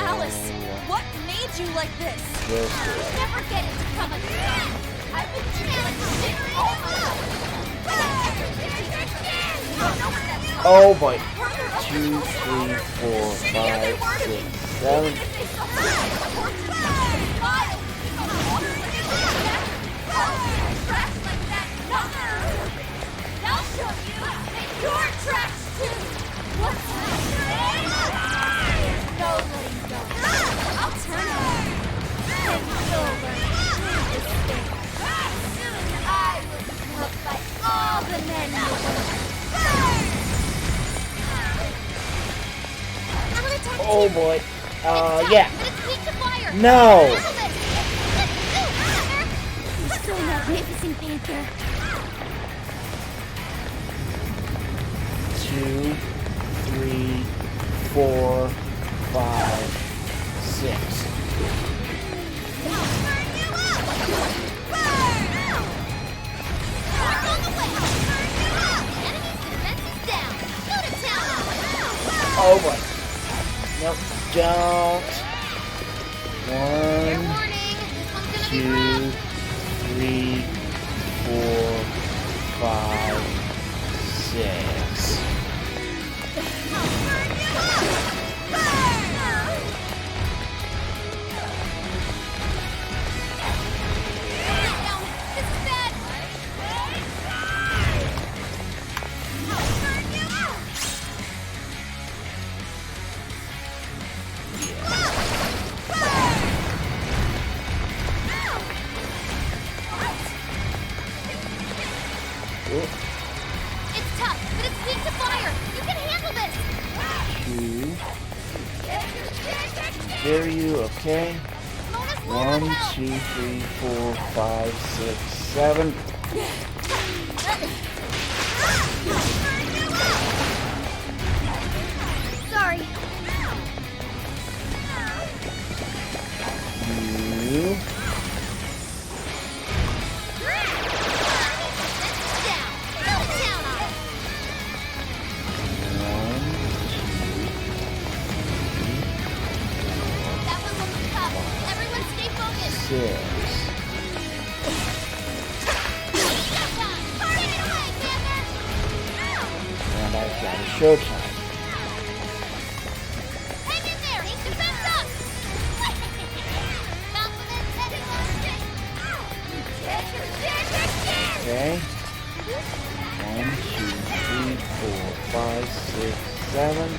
Alice, what made you like this? Joker. Never get it to come again. I've been trying to shit all along. Oh boy. Further up 2, 3, 4, 5, 6, 7. Oh boy. Yeah. But it's weak to fire. No. You're so magnificent, Panther. 2, 3, 4, 5, 6. Oh boy. Nope. Don't. Fair 1, warning. This one's gonna be rough. 2, 3, 4, 5, 6. This is bad. Oh, It's tough, but it's weak to fire. You can handle this. 2. There you, okay. Bonus 1, level out. 2, 3, 4, 5, 6, 7. Sorry. 2. Down. Go to town on it. 1, That one looks tough. Everyone stay focused. 2, 6. Showtime. Party it away, Panther. And I've got a showtime. Hang in there. Keep defense up. Compliments everyone. Okay. 1, 2, 3, 4, 5, 6, 7.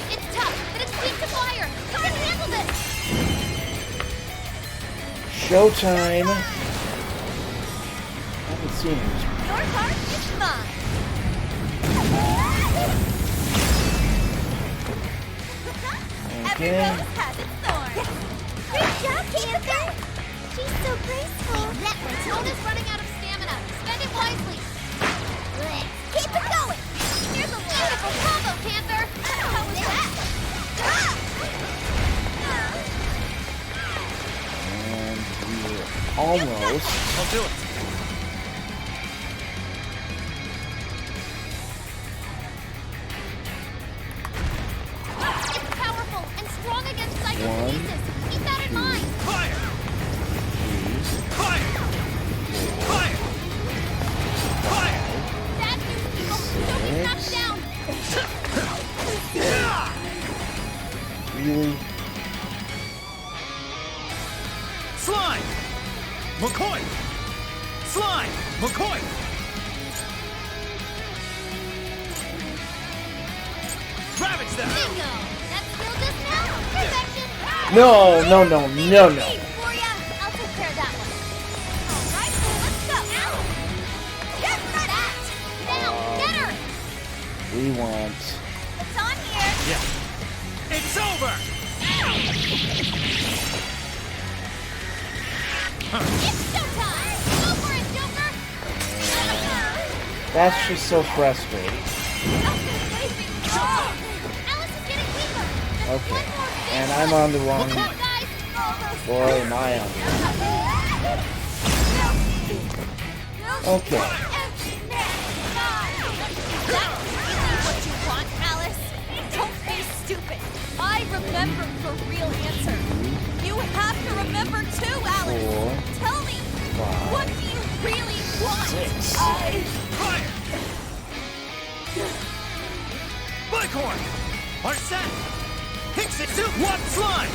It's tough, but it's weak to fire. You can handle this. Showtime. I haven't seen him. Your part is mine. Every Okay. rose has its thorn. Good job, Panther. She's so graceful. Mona's running out of stamina. Spend it wisely. Keep it going. Here's a beautiful combo, Panther. How was that? And we're almost. I'll do it. It's powerful and strong against One, psychokinesis. Keep that in mind. Fire! Please. Fire! Fire! Fire! Bad news, people. Don't be knocked down. Really? Slime! McCoy! Slime! McCoy! Ravage them! Bingo. That's still just now. Perfection. No, no, no, no, no. For ya. I'll take care of that one. All right, let's go. Get that. Now, get her. We want. It's on here. Yeah. It's over! It's showtime. Go for it, Joker. That's just so frustrating. Alice is getting weaker. Just Okay. one more bit. And I'm on the wrong. Come on, guys. Boy, am I on the wrong. Okay. That's really what you want, Alice. Don't be stupid. I remember the real answer. You have to remember too, Alice. 4, Tell me, 5, what do you really want? 6. Fire! Bicorn! Arsene! Pixie Soup! What slime?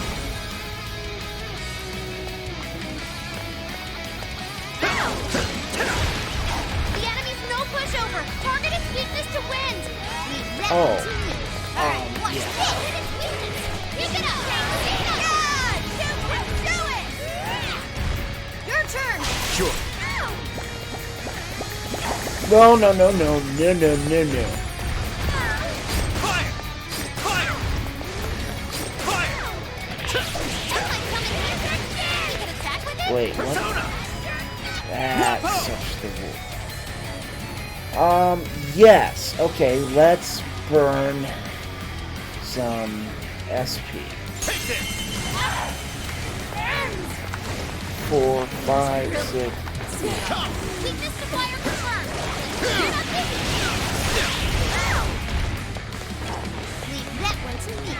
The enemy's no pushover. Target its weakness to wind. Oh. Alright, watch this. Hit its weakness. Pick it up. Yeah! Do it! Your turn. Sure. No, no, no, no, no, no, no, no. Fire! Fire! Fire! That might come in handy. We can attack with it. Wait, what? Persona! That's such the rule. Yes. Okay, let's burn some SP. Take this! 4, 5, 6. Come! Weakness to fire confirmed. You're not taking it. Leave that one to me.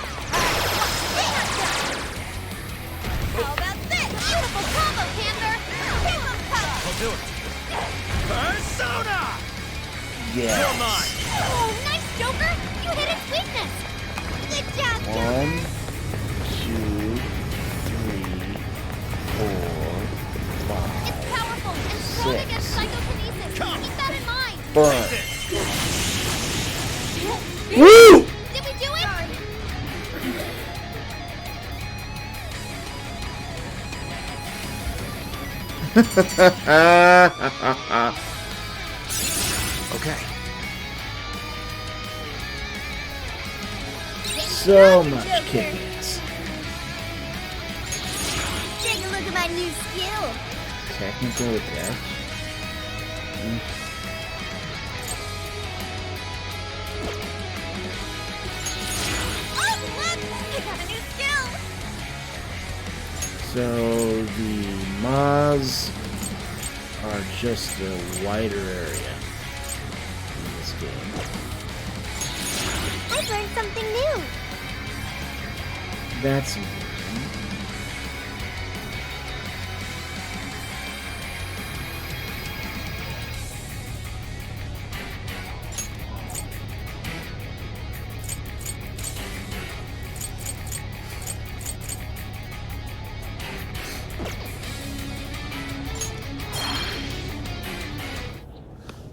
How about this? Beautiful combo, Panther. Kingdom power. I'll do it. Persona! You're Yes. mine! Oh, nice, Joker. You hit its weakness. Good job, Joker. 1, 2, 3, 4, It's 5. powerful and strong 6. against psychokinesis. Come. Keep that in mind. Burn. Take this! Woo! Did we do it? Okay. So much kicking ass. Take a look at my new skill. Technical attack. Oh, look! I got a new skill. So the Maz are just a wider area in this game. I learned something new. That's important.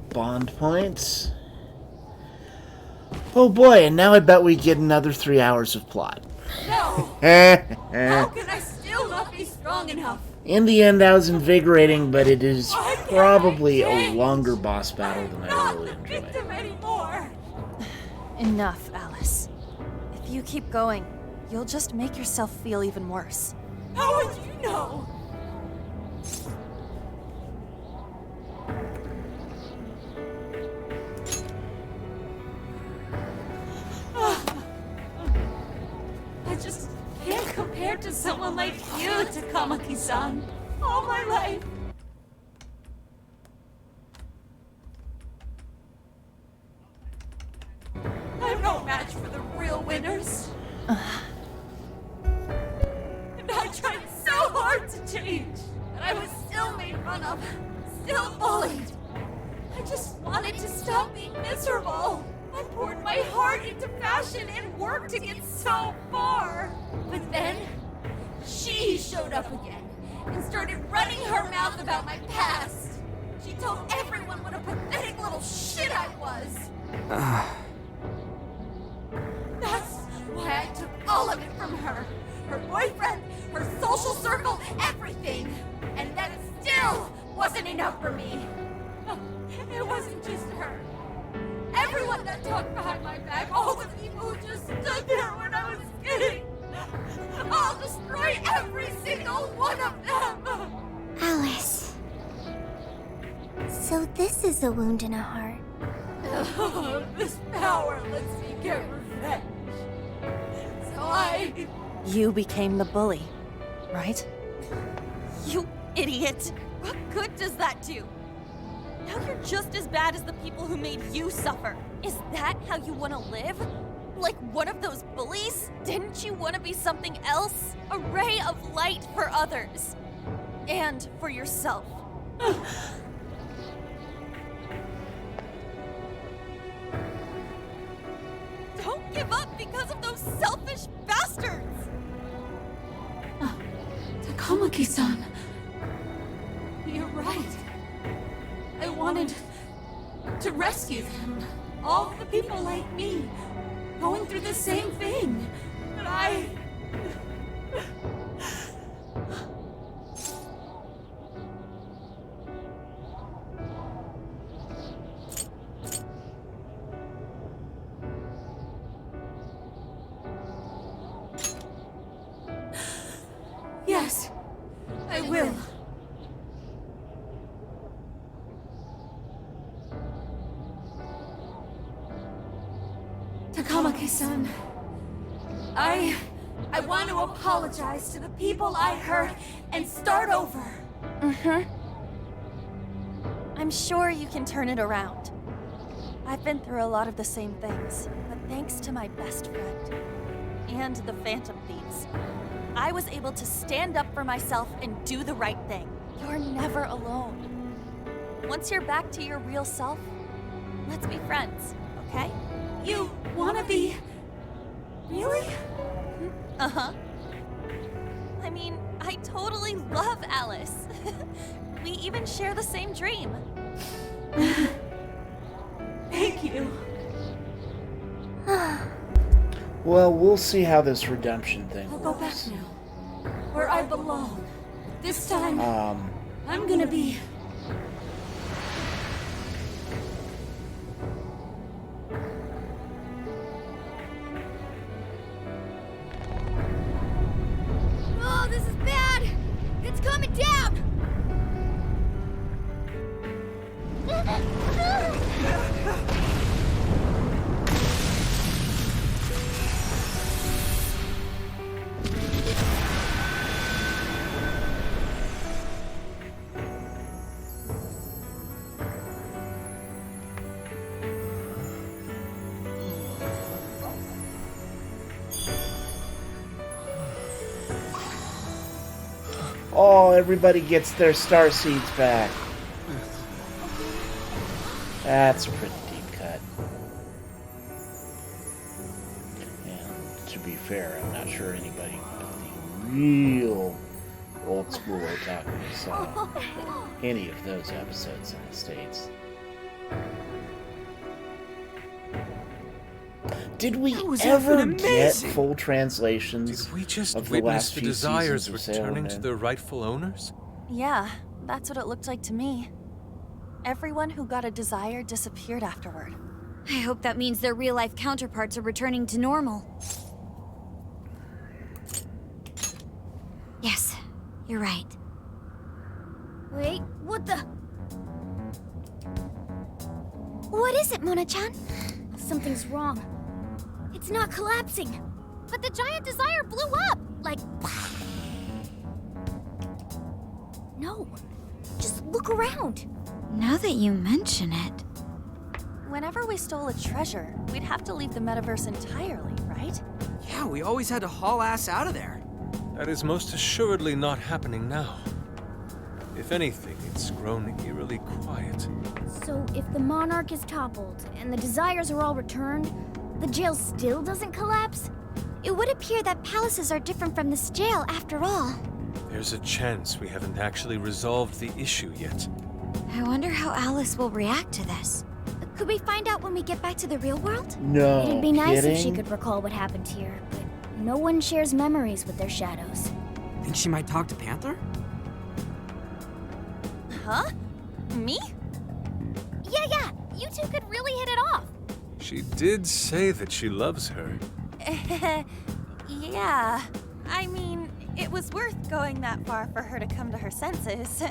Bond points. Oh boy, and now I bet we get another 3 hours of plot. No! In How can I still not be strong enough? the end, that was invigorating, but it is probably a longer boss battle than I Not really the enjoyed. victim anymore. Enough, Alice. If you keep going, you'll just make yourself feel even worse. How would you know? I just can't compare to someone like you, Takamaki-san. All my life. I'm no match for the real winners. And I tried so hard to change, but I was still made fun of, still bullied. I just wanted to stop being miserable. I poured my heart into fashion and worked to get so far. But then, she showed up again and started running her mouth about my past. She told everyone what a pathetic little shit I was. That's why I took all of it from her. Her boyfriend, her social circle, everything. And that still wasn't enough for me. It wasn't just her. Everyone that talked behind my back, all the people who just stood there when I was kidding. I'll destroy every single one of them. Alice. So this is a wound in a heart. This power lets me get revenge. So You became the bully, right? You idiot! What good does that do? Now you're just as bad as the people who made you suffer. Is that how you want to live? Like one of those bullies? Didn't you want to be something else? A ray of light for others. And for yourself. Don't give up because of those selfish bastards! Takamaki-san. You're right. I wanted to rescue them. All the people like me, going through the same thing. But Yes, I will. Takamaki-san, I want to apologize to the people I hurt and start over. I'm sure you can turn it around. I've been through a lot of the same things, but thanks to my best friend and the Phantom Thieves, I was able to stand up for myself and do the right thing. You're never alone. Once you're back to your real self, let's be friends, okay? You wanna be... Really? Uh-huh. I mean, I totally love Alice. We even share the same dream. Thank you. Well, we'll see how this redemption thing I'll go back works. now. Where I belong. This time, I'm gonna be... Oh, this is bad! It's coming down! Oh, everybody gets their star seeds back. That's a pretty deep cut. And to be fair, I'm not sure anybody but the real old school otaku saw any of those episodes in the States. Did we was ever effing get amazing. full translations Did we just of the witness last the few desires seasons of Sailor returning to Moon? their rightful owners? Yeah, that's what it looked like to me. Everyone who got a desire disappeared afterward. I hope that means their real-life counterparts are returning to normal. Yes, you're right. Wait, what the? What is it, Mona-chan? Something's wrong. It's not collapsing. But the giant desire blew up! Like... No. Just look around. Now that you mention it... Whenever we stole a treasure, we'd have to leave the metaverse entirely, right? Yeah, we always had to haul ass out of there. That is most assuredly not happening now. If anything, it's grown eerily quiet. So if the Monarch is toppled and the desires are all returned, the jail still doesn't collapse? It would appear that palaces are different from this jail after all. There's a chance we haven't actually resolved the issue yet. I wonder how Alice will react to this. Could we find out when we get back to the real world? No It'd be nice if she kidding? could recall what happened here, but no one shares memories with their shadows. Think she might talk to Panther? Huh? Me? Yeah, you two could really hit it off. She did say that she loves her. Yeah. I mean, it was worth going that far for her to come to her senses.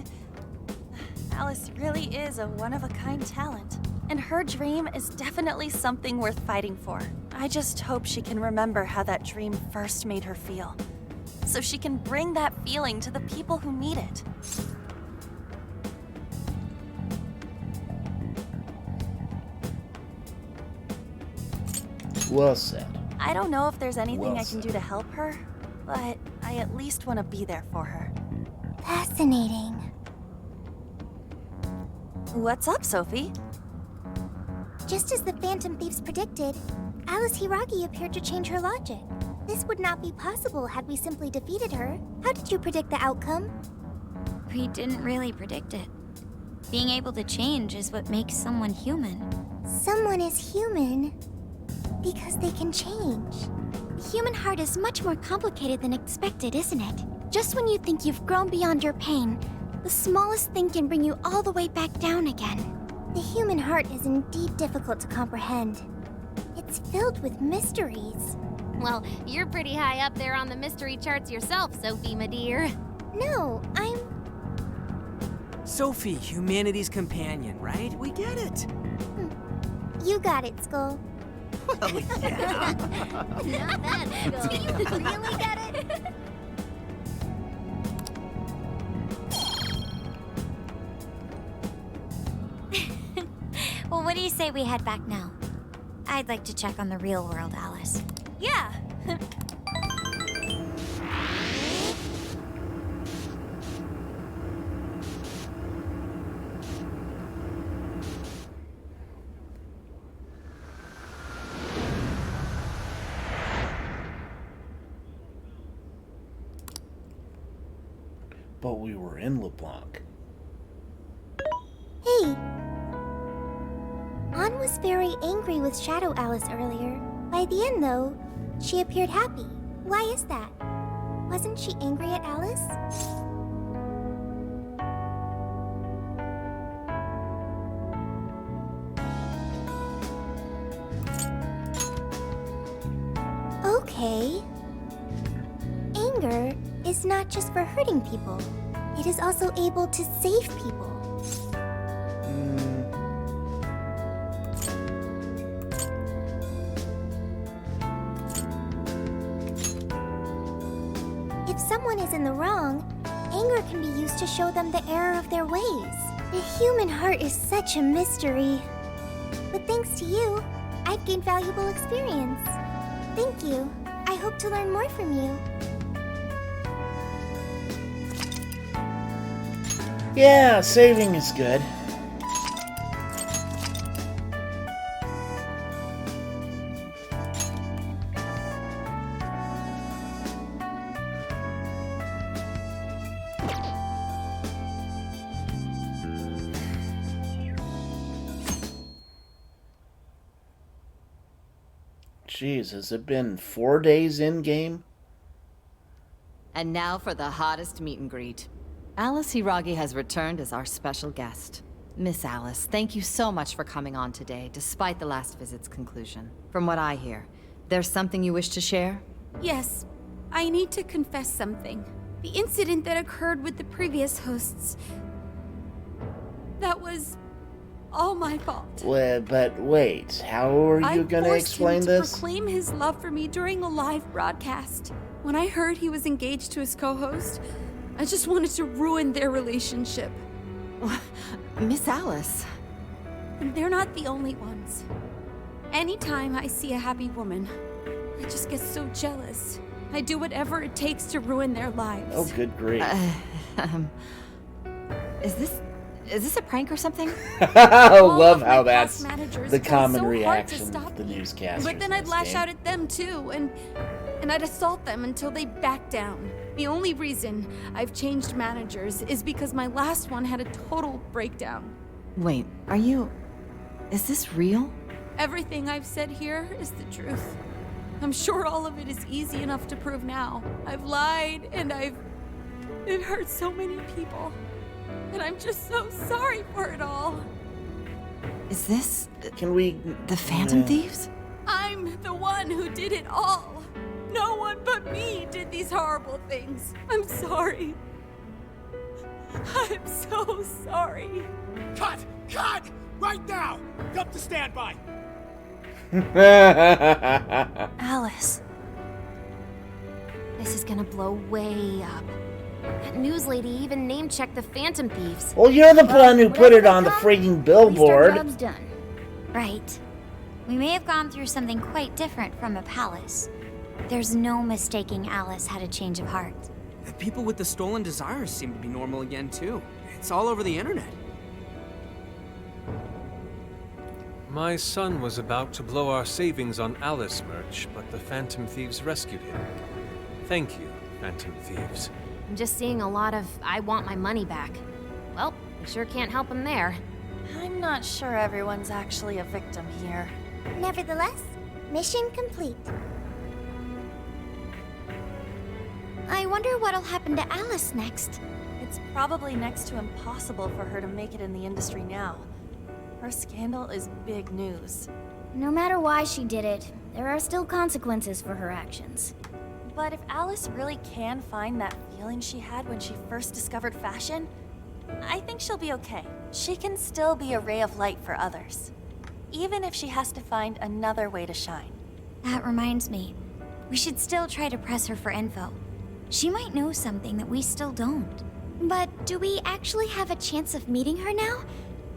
Alice really is a one-of-a-kind talent. And her dream is definitely something worth fighting for. I just hope she can remember how that dream first made her feel. So she can bring that feeling to the people who need it. Well said. I don't know if there's anything Well I can do to help her, but I at least want to be there for her. Fascinating. What's up, Sophie? Just as the Phantom Thieves predicted, Alice Hiragi appeared to change her logic. This would not be possible had we simply defeated her. How did you predict the outcome? We didn't really predict it. Being able to change is what makes someone human. Someone is human because they can change. The human heart is much more complicated than expected, isn't it? Just when you think you've grown beyond your pain, the smallest thing can bring you all the way back down again. The human heart is indeed difficult to comprehend. It's filled with mysteries. Well, you're pretty high up there on the mystery charts yourself, Sophie, my dear. No, I'm... Sophie, humanity's companion, right? We get it. You got it, Skull. Well, yeah. Not bad, Do you really get it? Well, what do you say we head back now? I'd like to check on the real world, Alice. Yeah. But we were in LeBlanc. Hey. Ann was very angry with Shadow Alice earlier. By the end, though, she appeared happy. Why is that? Wasn't she angry at Alice? Okay. Anger is not just for hurting people. It is also able to save people. If someone is in the wrong, anger can be used to show them the error of their ways. The human heart is such a mystery. But thanks to you, I've gained valuable experience. Thank you. I hope to learn more from you. Yeah, saving is good. Jeez, has it been 4 days in game? And now for the hottest meet and greet. Alice Hiragi has returned as our special guest. Miss Alice, thank you so much for coming on today, despite the last visit's conclusion. From what I hear, there's something you wish to share? Yes, I need to confess something. The incident that occurred with the previous hosts. That was all my fault. But wait, how are you going to explain I forced him this? to proclaim his love for me during a live broadcast. When I heard he was engaged to his co-host, I just wanted to ruin their relationship. Miss Alice. And they're not the only ones. Anytime I see a happy woman, I just get so jealous. I do whatever it takes to ruin their lives. Oh, good grief. Is this a prank or something? I love how my that's past managers the tried common so hard to reaction stop of the me. newscasters. But then in I'd this lash game. out at them too, and I'd assault them until they backed down. The only reason I've changed managers is because my last one had a total breakdown. Wait, is this real? Everything I've said here is the truth. I'm sure all of it is easy enough to prove now. I've lied, and it hurt so many people. And I'm just so sorry for it all. Is this Can we... the Phantom Thieves? I'm the one who did it all. No one but me did these horrible things. I'm sorry. I'm so sorry. Cut! Cut! Right now! Up to standby! Alice. This is gonna blow way up. That news lady even name-checked the Phantom Thieves. Well, you're the one who put it on the freaking At least our billboard. job's done. Right. We may have gone through something quite different from a palace. There's no mistaking Alice had a change of heart. The people with the stolen desires seem to be normal again, too. It's all over the internet. My son was about to blow our savings on Alice merch, but the Phantom Thieves rescued him. Thank you, Phantom Thieves. I'm just seeing a lot of I want my money back. Well, we sure can't help him there. I'm not sure everyone's actually a victim here. Nevertheless, mission complete. I wonder what'll happen to Alice next. It's probably next to impossible for her to make it in the industry now. Her scandal is big news. No matter why she did it, there are still consequences for her actions. But if Alice really can find that feeling she had when she first discovered fashion, I think she'll be okay. She can still be a ray of light for others, even if she has to find another way to shine. That reminds me, we should still try to press her for info. She might know something that we still don't. But do we actually have a chance of meeting her now?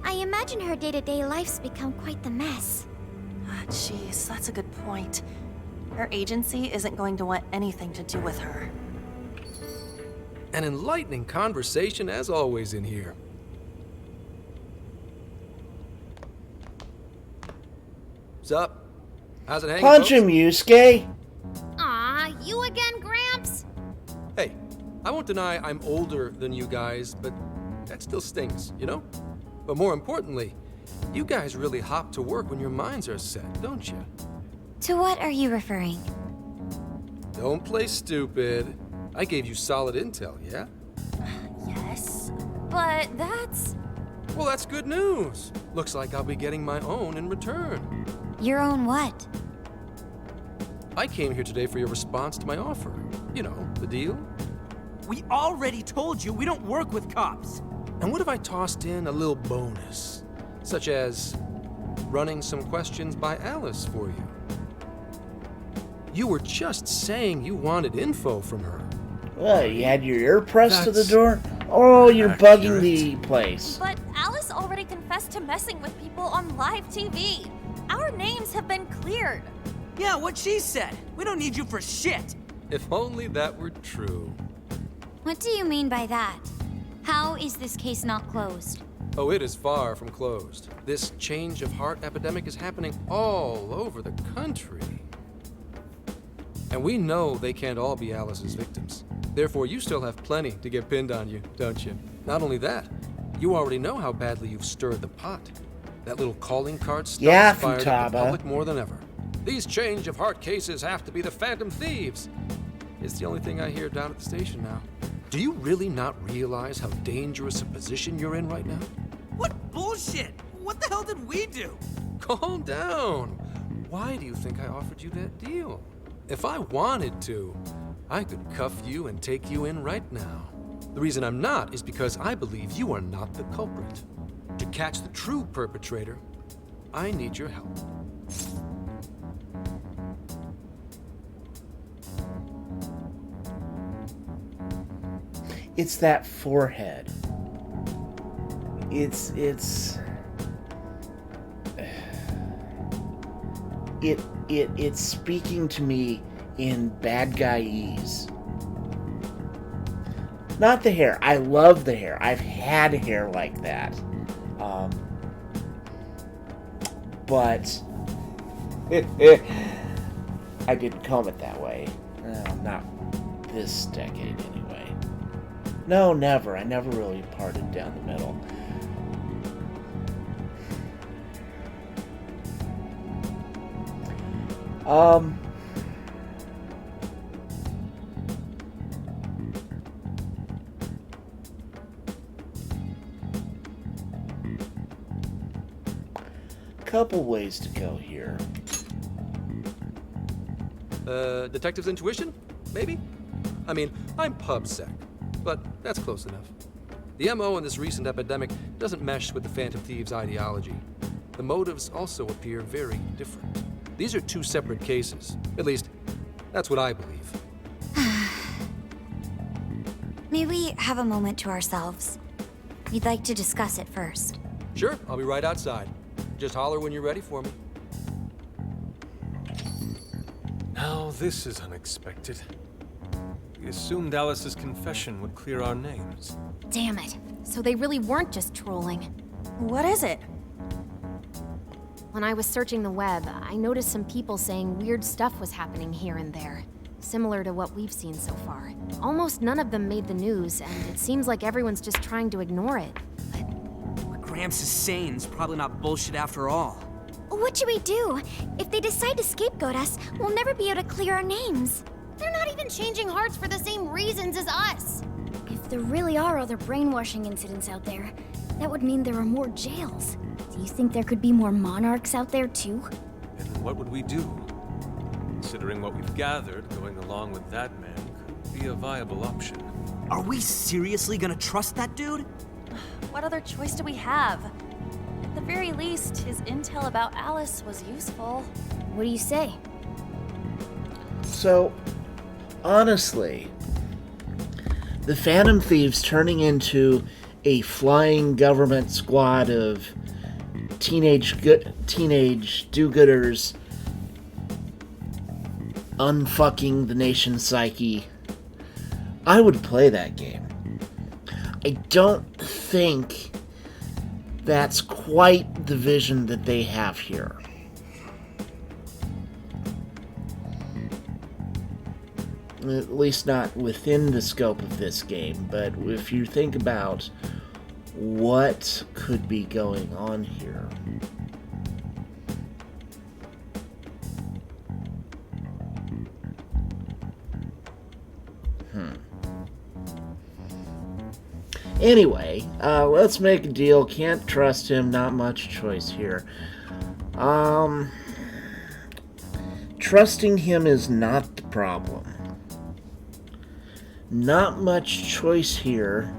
I imagine her day-to-day life's become quite the mess. Ah, jeez, that's a good point. Her agency isn't going to want anything to do with her. An enlightening conversation as always in here. What's up? How's it hanging, Punch folks? him, Yusuke. Aw, you again, Gramps? Hey, I won't deny I'm older than you guys, but that still stings, you know? But more importantly, you guys really hop to work when your minds are set, don't you? To what are you referring? Don't play stupid. I gave you solid intel, yeah? Yes, but that's... Well, that's good news. Looks like I'll be getting my own in return. Your own what? I came here today for your response to my offer. You know, the deal. We already told you we don't work with cops. And what if I tossed in a little bonus? Such as running some questions by Alice for you. You were just saying you wanted info from her. What, you had your ear pressed to the That's door? Oh, you're bugging accurate. the place. But Alice already confessed to messing with people on live TV. Our names have been cleared. Yeah, what she said. We don't need you for shit. If only that were true. What do you mean by that? How is this case not closed? Oh, it is far from closed. This change of heart epidemic is happening all over the country. And we know they can't all be Alice's victims. Therefore, you still have plenty to get pinned on you, don't you? Not only that, you already know how badly you've stirred the pot. That little calling card stuff Yeah, fired up the Futaba. public more than ever. These change of heart cases have to be the Phantom Thieves. It's the only thing I hear down at the station now. Do you really not realize how dangerous a position you're in right now? What bullshit? What the hell did we do? Calm down. Why do you think I offered you that deal? If I wanted to, I could cuff you and take you in right now. The reason I'm not is because I believe you are not the culprit. To catch the true perpetrator, I need your help. It's that forehead. It's speaking to me in bad guy-ese. Not the hair. I love the hair. I've had hair like that. But I didn't comb it that way. Not this decade, anyway. No, never. I never really parted down the middle. Couple ways to go here. Detective's intuition? Maybe? I mean, I'm PubSec, but that's close enough. The MO in this recent epidemic doesn't mesh with the Phantom Thieves' ideology. The motives also appear very different. These are two separate cases. At least, that's what I believe. May we have a moment to ourselves? We'd like to discuss it first. Sure, I'll be right outside. Just holler when you're ready for me. Now this is unexpected. We assumed Alice's confession would clear our names. Damn it. So they really weren't just trolling. What is it? When I was searching the web, I noticed some people saying weird stuff was happening here and there. Similar to what we've seen so far. Almost none of them made the news, and it seems like everyone's just trying to ignore it. What Gramps is saying is probably not bullshit after all. What should we do? If they decide to scapegoat us, we'll never be able to clear our names. They're not even changing hearts for the same reasons as us. If there really are other brainwashing incidents out there, that would mean there are more jails. Do you think there could be more monarchs out there too? Then what would we do? Considering what we've gathered, going along with that man could be a viable option. Are we seriously gonna trust that dude? What other choice do we have? At the very least, his intel about Alice was useful. What do you say? So, honestly, the Phantom Thieves turning into a flying government squad of teenage do-gooders unfucking the nation's psyche, I would play that game. I don't think that's quite the vision that they have here. At least not within the scope of this game, but if you think about what could be going on here. Anyway, let's make a deal. Can't trust him, not much choice here. Trusting him is not the problem. Not much choice here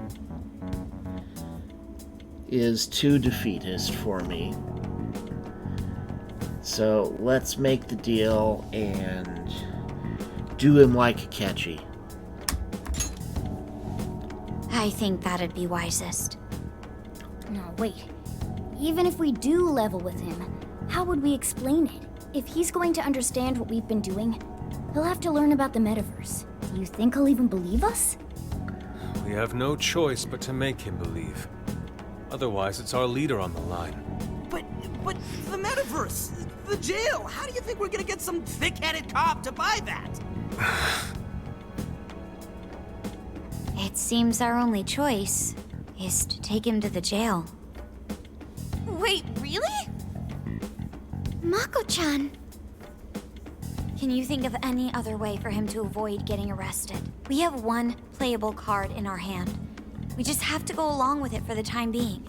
is too defeatist for me. So let's make the deal and do him like a catchy. I think that'd be wisest. No, wait. Even if we do level with him, how would we explain it? If he's going to understand what we've been doing, he'll have to learn about the metaverse. Do you think he'll even believe us? We have no choice but to make him believe. Otherwise, it's our leader on the line. But the metaverse, the jail, how do you think we're gonna get some thick-headed cop to buy that? It seems our only choice is to take him to the jail. Wait, really? Mako-chan! Can you think of any other way for him to avoid getting arrested? We have one playable card in our hand. We just have to go along with it for the time being.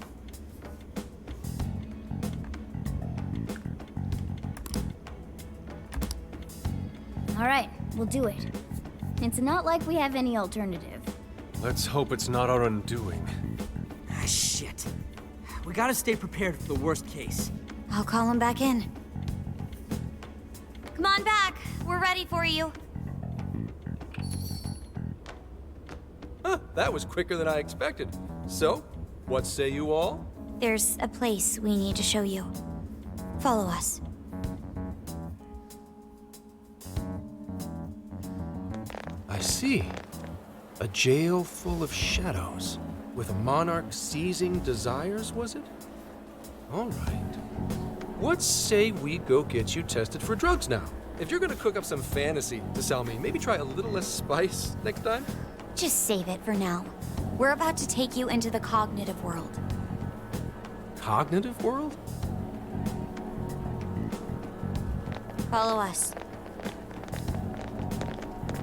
Alright, we'll do it. It's not like we have any alternative. Let's hope it's not our undoing. Ah, shit. We gotta stay prepared for the worst case. I'll call him back in. Come on back. We're ready for you. Huh, that was quicker than I expected. So, what say you all? There's a place we need to show you. Follow us. I see. A jail full of shadows. With a monarch seizing desires, was it? All right. What say we go get you tested for drugs now? If you're gonna cook up some fantasy to sell me, maybe try a little less spice next time? Just save it for now. We're about to take you into the cognitive world. Cognitive world? Follow us.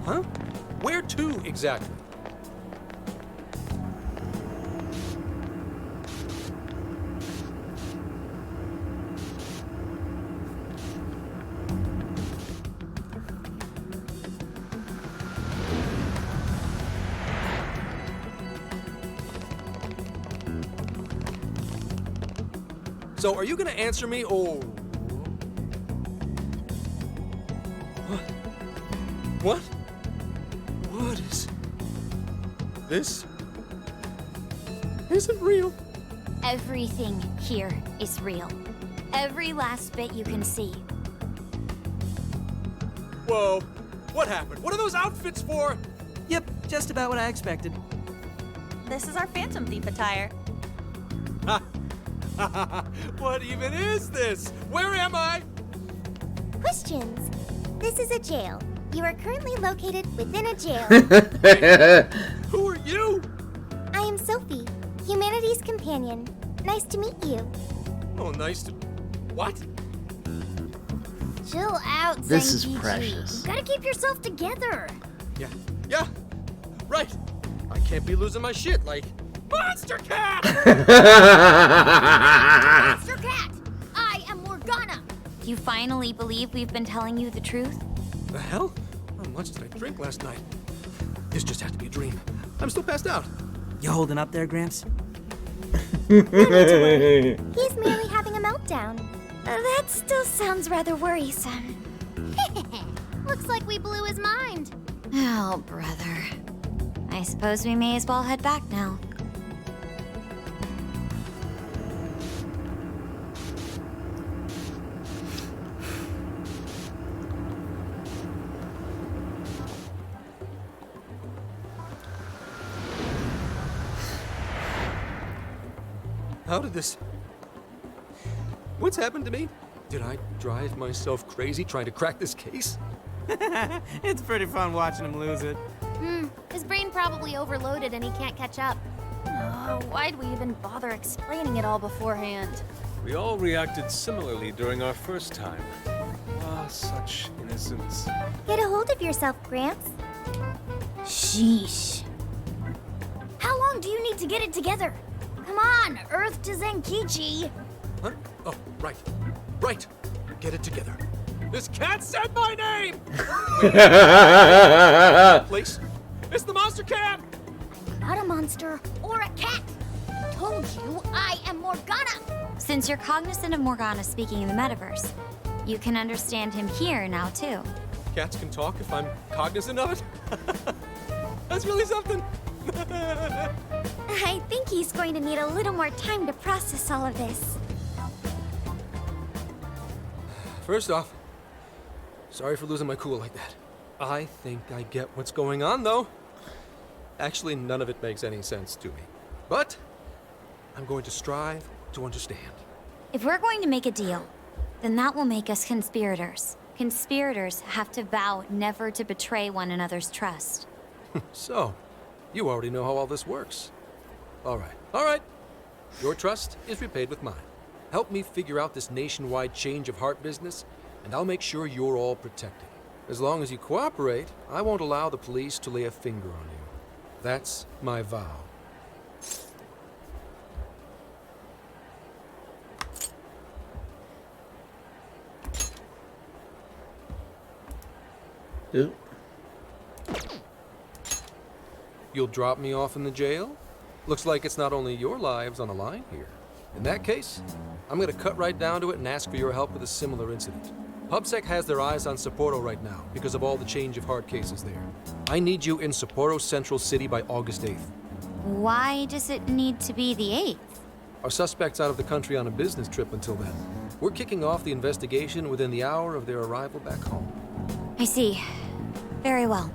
Huh? Where to exactly? So, are you gonna answer me, or... What? What is... This... isn't real. Everything here is real. Every last bit you can see. Whoa. What happened? What are those outfits for? Yep, just about what I expected. This is our Phantom Thief attire. What even is this? Where am I? Questions. This is a jail. You are currently located within a jail. Who are you? I am Sophie, humanity's companion. Nice to meet you. Oh, nice to... What? Chill out, This is Senki-ji. precious. You gotta keep yourself together. Yeah. Right. I can't be losing my shit like... Monster Cat! Monster Cat! I am Morgana! You finally believe we've been telling you the truth? The hell? How much did I drink last night? This just had to be a dream. I'm still passed out. You holding up there, Gramps? He's merely having a meltdown. That still sounds rather worrisome. Looks like we blew his mind. Oh, brother. I suppose we may as well head back now. How did this... What's happened to me? Did I drive myself crazy trying to crack this case? It's pretty fun watching him lose it. His brain probably overloaded and he can't catch up. Oh, why'd we even bother explaining it all beforehand? We all reacted similarly during our first time. Ah, such innocence. Get a hold of yourself, Gramps. Sheesh. How long do you need to get it together? Come on, Earth to Zenkichi. Huh? Oh, right. Right. Get it together. This cat said my name! Please? It's the Monster Cat! Not a monster or a cat. I told you I am Morgana. Since you're cognizant of Morgana speaking in the metaverse, you can understand him here now, too. Cats can talk if I'm cognizant of it? That's really something. I think he's going to need a little more time to process all of this. First off, sorry for losing my cool like that. I think I get what's going on, though. Actually, none of it makes any sense to me. But I'm going to strive to understand. If we're going to make a deal, then that will make us conspirators. Conspirators have to vow never to betray one another's trust. So, you already know how all this works. All right. Your trust is repaid with mine. Help me figure out this nationwide change of heart business, and I'll make sure you're all protected. As long as you cooperate, I won't allow the police to lay a finger on you. That's my vow. Oop. You'll drop me off in the jail? Looks like it's not only your lives on the line here. In that case, I'm gonna cut right down to it and ask for your help with a similar incident. PubSec has their eyes on Sapporo right now because of all the change of heart cases there. I need you in Sapporo Central City by August 8th. Why does it need to be the 8th? Our suspect's out of the country on a business trip until then. We're kicking off the investigation within the hour of their arrival back home. I see. Very well.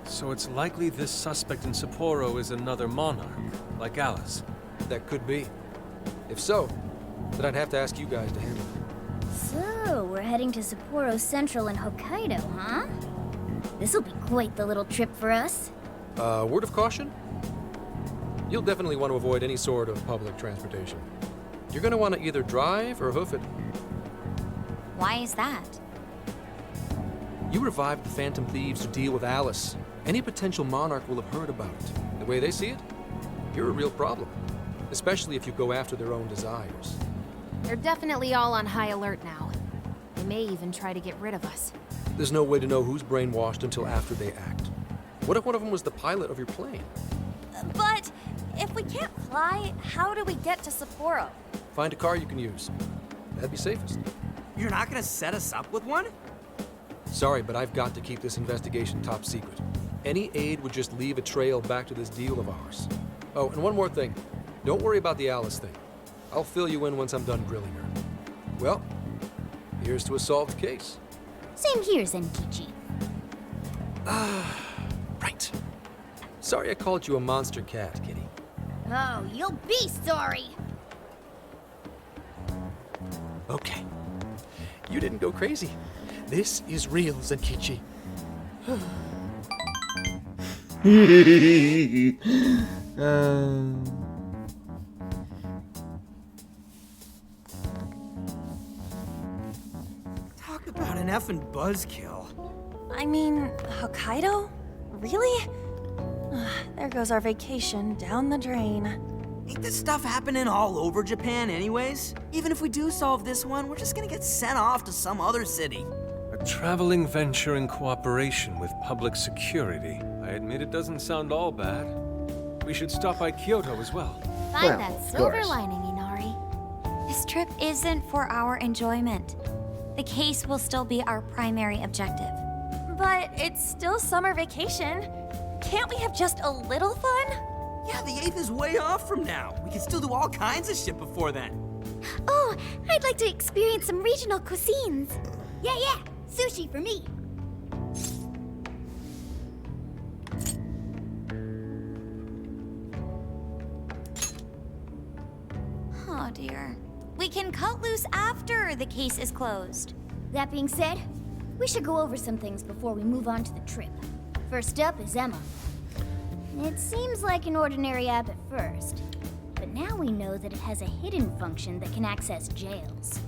So it's likely this suspect in Sapporo is another monarch, like Alice. That could be. If so, then I'd have to ask you guys to handle it. So, we're heading to Sapporo Central in Hokkaido, huh? This'll be quite the little trip for us. Word of caution? You'll definitely want to avoid any sort of public transportation. You're gonna want to either drive or hoof it. Why is that? You revived the Phantom Thieves to deal with Alice. Any potential monarch will have heard about it. The way they see it, you're a real problem. Especially if you go after their own desires. They're definitely all on high alert now. They may even try to get rid of us. There's no way to know who's brainwashed until after they act. What if one of them was the pilot of your plane? But if we can't fly, how do we get to Sapporo? Find a car you can use. That'd be safest. You're not gonna set us up with one? Sorry, but I've got to keep this investigation top secret. Any aid would just leave a trail back to this deal of ours. Oh, and one more thing. Don't worry about the Alice thing. I'll fill you in once I'm done grilling her. Well, here's to a solved case. Same here, Zenkichi. Right. Sorry I called you a monster cat, kitty. Oh, you'll be sorry! Okay. You didn't go crazy. This is real, Zenkichi. Talk about an effing buzzkill. I mean, Hokkaido? Really? There goes our vacation down the drain. Ain't this stuff happening all over Japan anyways? Even if we do solve this one, we're just gonna get sent off to some other city. A traveling venture in cooperation with public security. I admit it doesn't sound all bad. We should stop by Kyoto as well. Find Well, that of silver course. lining, Inari. This trip isn't for our enjoyment. The case will still be our primary objective. But it's still summer vacation. Can't we have just a little fun? Yeah, the 8th is way off from now. We can still do all kinds of shit before then. Oh, I'd like to experience some regional cuisines. Yeah, sushi for me. Oh dear. We can cut loose after the case is closed. That being said, we should go over some things before we move on to the trip. First up is Emma. It seems like an ordinary app at first, but now we know that it has a hidden function that can access jails.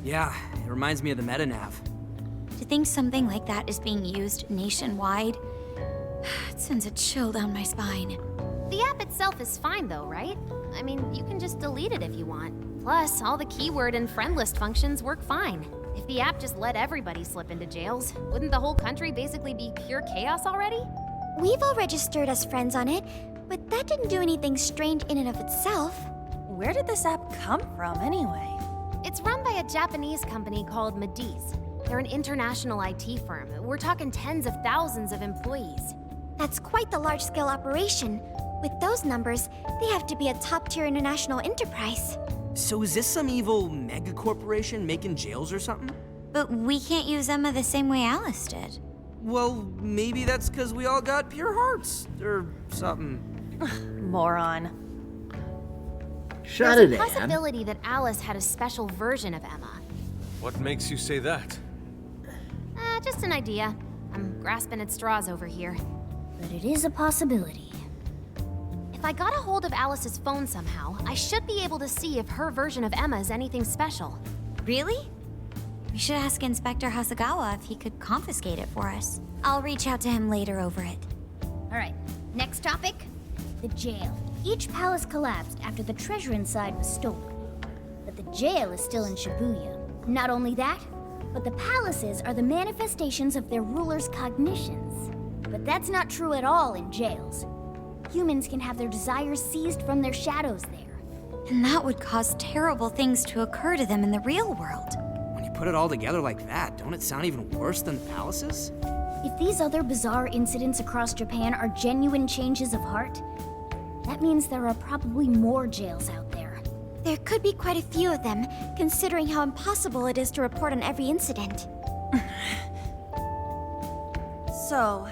Yeah, it reminds me of the MetaNav. To think something like that is being used nationwide, it sends a chill down my spine. The app itself is fine though, right? I mean, you can just delete it if you want. Plus, all the keyword and friend list functions work fine. If the app just let everybody slip into jails, wouldn't the whole country basically be pure chaos already? We've all registered as friends on it, but that didn't do anything strange in and of itself. Where did this app come from anyway? It's run by a Japanese company called Mediz. They're an international IT firm. We're talking tens of thousands of employees. That's quite the large-scale operation. With those numbers, they have to be a top-tier international enterprise. So is this some evil mega corporation making jails or something? But we can't use Emma the same way Alice did. Well, maybe that's because we all got pure hearts, or something. Moron. Shut There's it, a Anne. possibility that Alice had a special version of Emma. What makes you say that? Just an idea. I'm grasping at straws over here. But it is a possibility. If I got a hold of Alice's phone somehow, I should be able to see if her version of Emma is anything special. Really? We should ask Inspector Hasagawa if he could confiscate it for us. I'll reach out to him later over it. All right, next topic, the jail. Each palace collapsed after the treasure inside was stolen. But the jail is still in Shibuya. Not only that, but the palaces are the manifestations of their rulers' cognitions. But that's not true at all in jails. Humans can have their desires seized from their shadows there. And that would cause terrible things to occur to them in the real world. When you put it all together like that, don't it sound even worse than palaces? If these other bizarre incidents across Japan are genuine changes of heart, that means there are probably more jails out there. There could be quite a few of them, considering how impossible it is to report on every incident. So,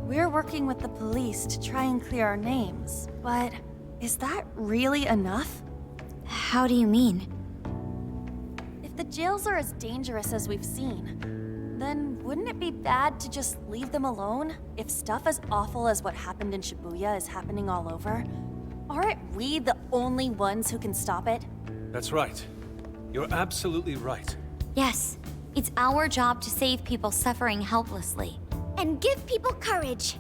we're working with the police to try and clear our names, but is that really enough? How do you mean? If the jails are as dangerous as we've seen, then wouldn't it be bad to just leave them alone? If stuff as awful as what happened in Shibuya is happening all over, aren't we the only ones who can stop it? That's right. You're absolutely right. Yes, it's our job to save people suffering helplessly. And give people courage.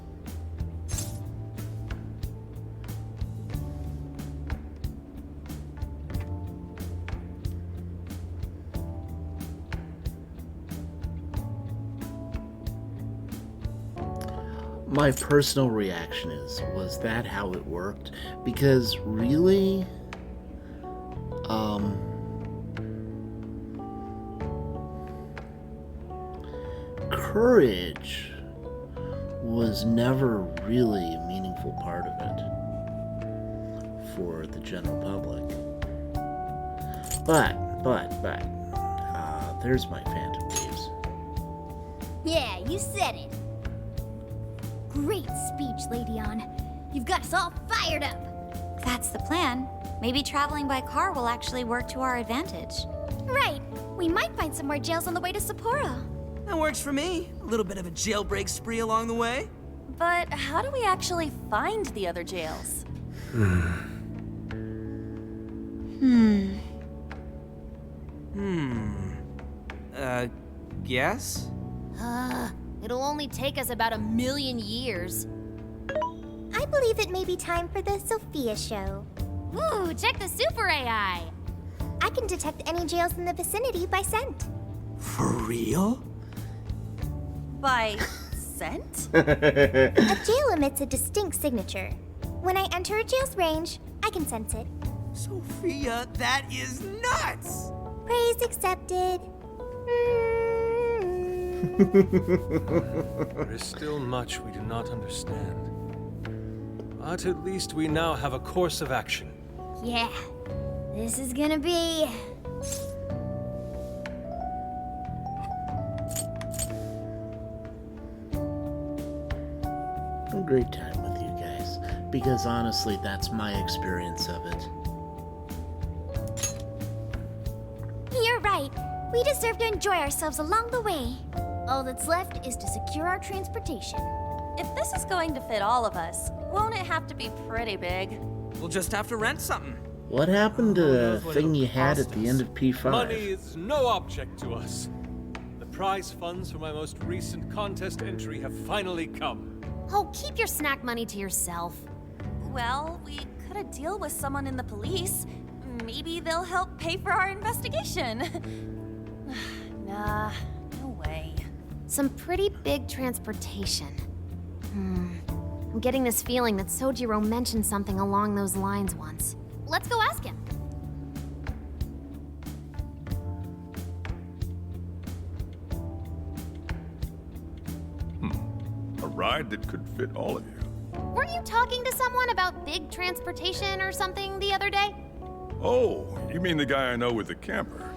My personal reaction is, was that how it worked? Because really, courage was never really a meaningful part of it for the general public. But, there's my Phantom Thieves. Yeah, you said it. Great speech, Lady Ann. You've got us all fired up. That's the plan. Maybe traveling by car will actually work to our advantage. Right. We might find some more jails on the way to Sapporo. That works for me. A little bit of a jailbreak spree along the way. But how do we actually find the other jails? Guess? It'll only take us about 1,000,000 years. I believe it may be time for the Sophia show. Ooh, check the super AI. I can detect any jails in the vicinity by scent. For real? By scent? A jail emits a distinct signature. When I enter a jail's range, I can sense it. Sophia, that is nuts! Praise accepted. There is still much we do not understand. But at least we now have a course of action. Yeah, this is gonna be... a great time with you guys, because honestly, that's my experience of it. You're right. We deserve to enjoy ourselves along the way. All that's left is to secure our transportation. If this is going to fit all of us, won't it have to be pretty big? We'll just have to rent something. What happened to the knows what thing it'll you had cost at the us? end of P5? Money is no object to us. The prize funds for my most recent contest entry have finally come. Oh, keep your snack money to yourself. Well, we could a deal with someone in the police. Maybe they'll help pay for our investigation. Nah, no way. Some pretty big transportation. I'm getting this feeling that Sojiro mentioned something along those lines once. Let's go ask him. A ride that could fit all of you. Weren't you talking to someone about big transportation or something the other day? Oh, you mean the guy I know with the camper?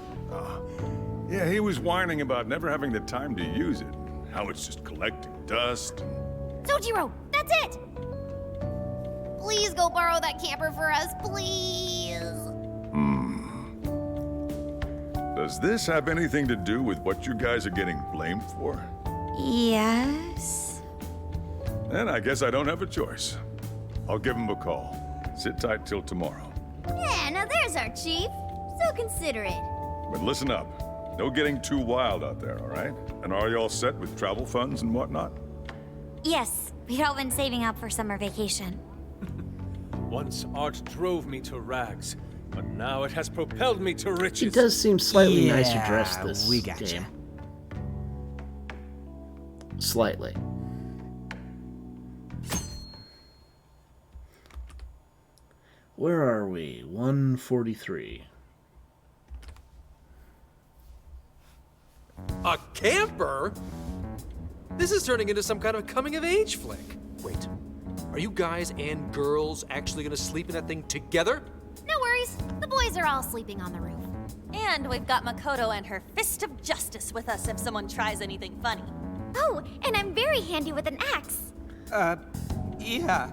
Yeah, he was whining about never having the time to use it. How it's just collecting dust. Sojiro, that's it! Please go borrow that camper for us, please. Does this have anything to do with what you guys are getting blamed for? Yes? Then I guess I don't have a choice. I'll give him a call. Sit tight till tomorrow. Yeah, now there's our chief. So considerate. But listen up. No getting too wild out there, all right? And are you all set with travel funds and whatnot? Yes, we'd all been saving up for summer vacation. Once art drove me to rags, but now it has propelled me to riches. It does seem slightly nicer Yeah, dressed this we gotcha. game. Slightly. Where are we? 143. A camper? This is turning into some kind of coming-of-age flick. Wait, are you guys and girls actually gonna sleep in that thing together? No worries. The boys are all sleeping on the roof. And we've got Makoto and her Fist of Justice with us if someone tries anything funny. Oh, and I'm very handy with an axe. Yeah.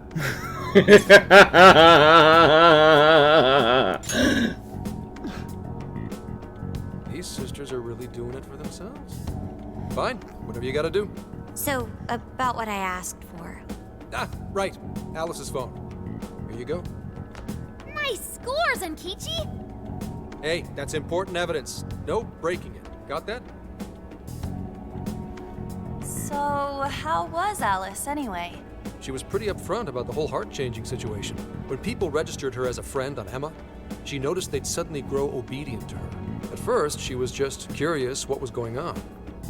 These sisters are really doing it for themselves. Fine, whatever you gotta do. So, about what I asked for. Ah, right. Alice's phone. Here you go. Nice scores, Enkichi! Hey, that's important evidence. No breaking it. Got that? So, how was Alice anyway? She was pretty upfront about the whole heart-changing situation. When people registered her as a friend on Emma, she noticed they'd suddenly grow obedient to her. At first, she was just curious what was going on.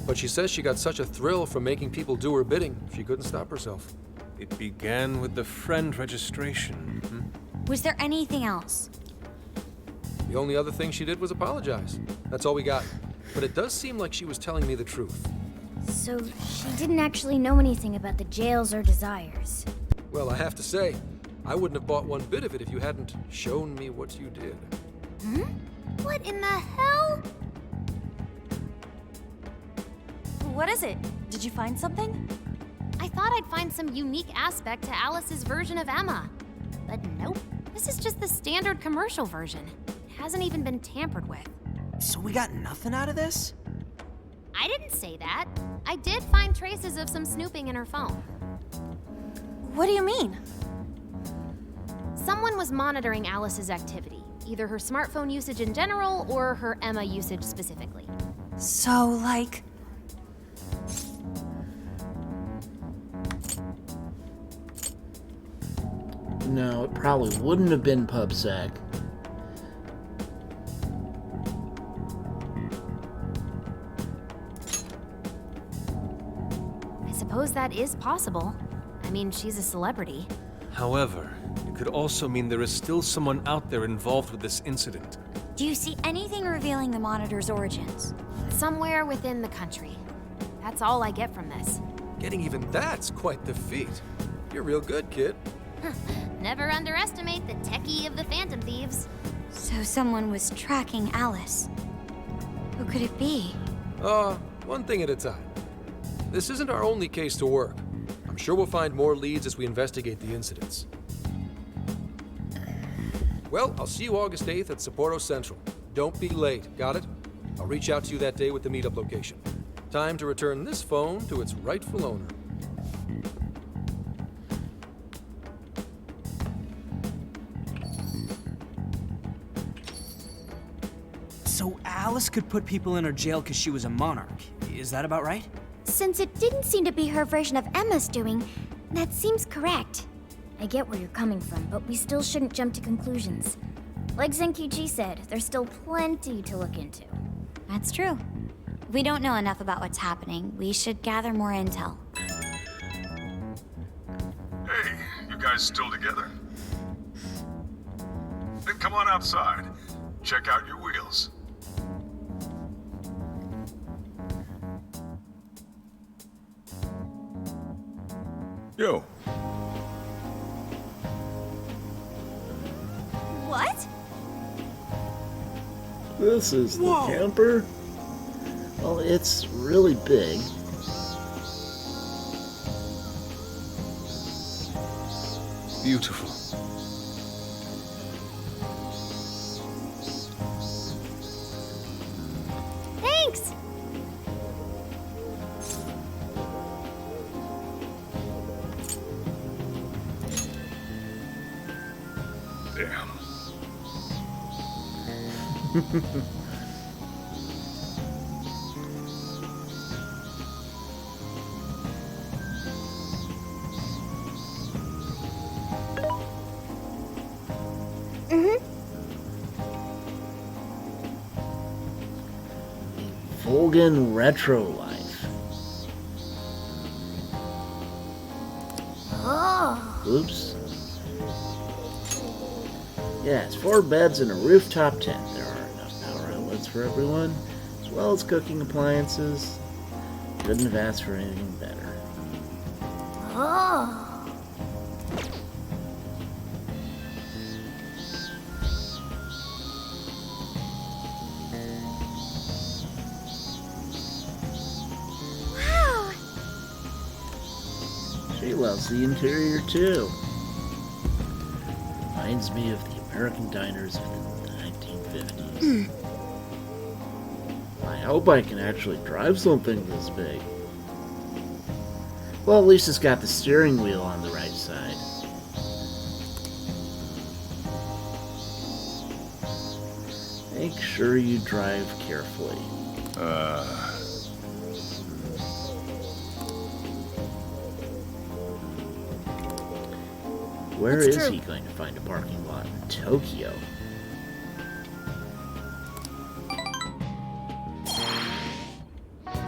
But she says she got such a thrill from making people do her bidding, she couldn't stop herself. It began with the friend registration. Was there anything else? The only other thing she did was apologize. That's all we got. But it does seem like she was telling me the truth. So she didn't actually know anything about the jails or desires. Well, I have to say, I wouldn't have bought one bit of it if you hadn't shown me what you did. What in the hell? What is it? Did you find something? I thought I'd find some unique aspect to Alice's version of Emma. But nope. This is just the standard commercial version. It hasn't even been tampered with. So we got nothing out of this? I didn't say that. I did find traces of some snooping in her phone. What do you mean? Someone was monitoring Alice's activity, either her smartphone usage in general or her Emma usage specifically. So, like... No, it probably wouldn't have been PubSec. I suppose that is possible. I mean, she's a celebrity. However, it could also mean there is still someone out there involved with this incident. Do you see anything revealing the Monitor's origins? Somewhere within the country. That's all I get from this. Getting even that's quite the feat. You're real good, kid. Never underestimate the techie of the Phantom Thieves. So someone was tracking Alice. Who could it be? One thing at a time. This isn't our only case to work. I'm sure we'll find more leads as we investigate the incidents. Well, I'll see you August 8th at Sapporo Central. Don't be late, got it? I'll reach out to you that day with the meetup location. Time to return this phone to its rightful owner. So Alice could put people in her jail because she was a monarch. Is that about right? Since it didn't seem to be her version of Emma's doing, that seems correct. I get where you're coming from, but we still shouldn't jump to conclusions. Like Zenkichi said, there's still plenty to look into. That's true. If we don't know enough about what's happening, we should gather more intel. Hey, you guys still together? Then come on outside. Check out your wheels. Yo. What? This is the camper? Well, it's really big. Beautiful. Thanks! Damn. Volgan Retro Life. Oh. Oops. Yeah, it's 4 beds and a rooftop tent. There are enough power outlets for everyone, as well as cooking appliances. Couldn't have asked for anything better. Oh. Wow! She loves the interior too. Reminds me of the American diners of the 1950s. I hope I can actually drive something this big. Well, at least it's got the steering wheel on the right side. Make sure you drive carefully. Where That's is true. he going to find a parking lot in Tokyo?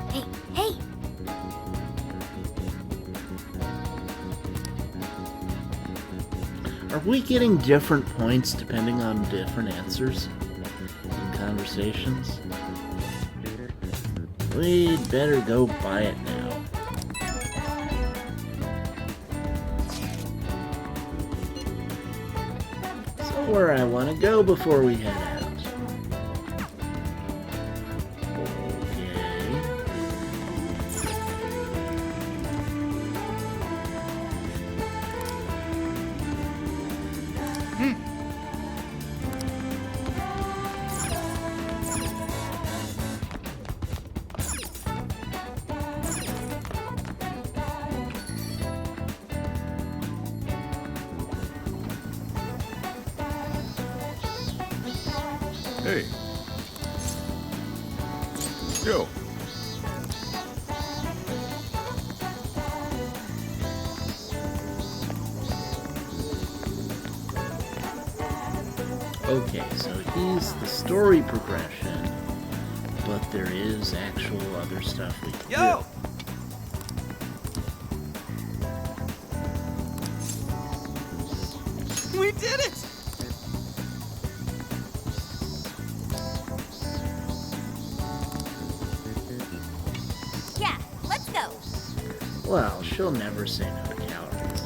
Hey, hey! Are we getting different points depending on different answers in conversations? We'd better go buy it now. Where I want to go before we head out. Hey. Yo. Okay, so he's the story progression, but there is actual other stuff we can Yo! We did it! Yeah, let's go. do. Well, she'll never say no to calories.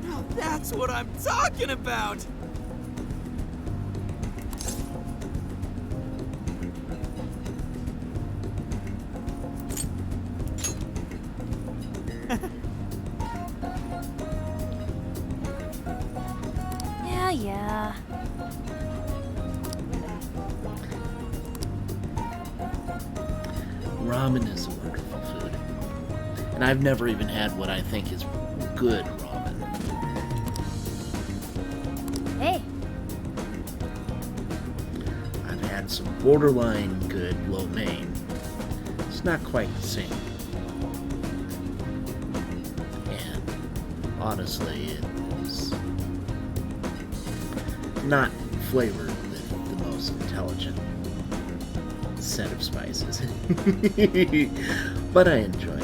Now that's what I'm talking about! Yeah. Ramen is a wonderful food. And I've never even had what I think is good ramen. Hey, I've had some borderline good lo mein. It's not quite the same. And honestly, it is not flavored with the most intelligent set of spices. But I enjoy it.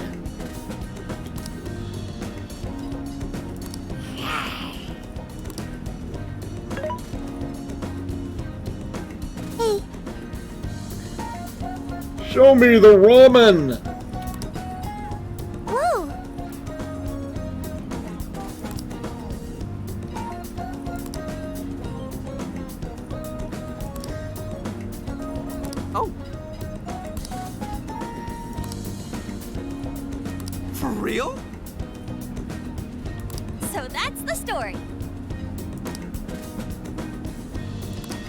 Show me the ramen! Woo! Oh. For real? So that's the story.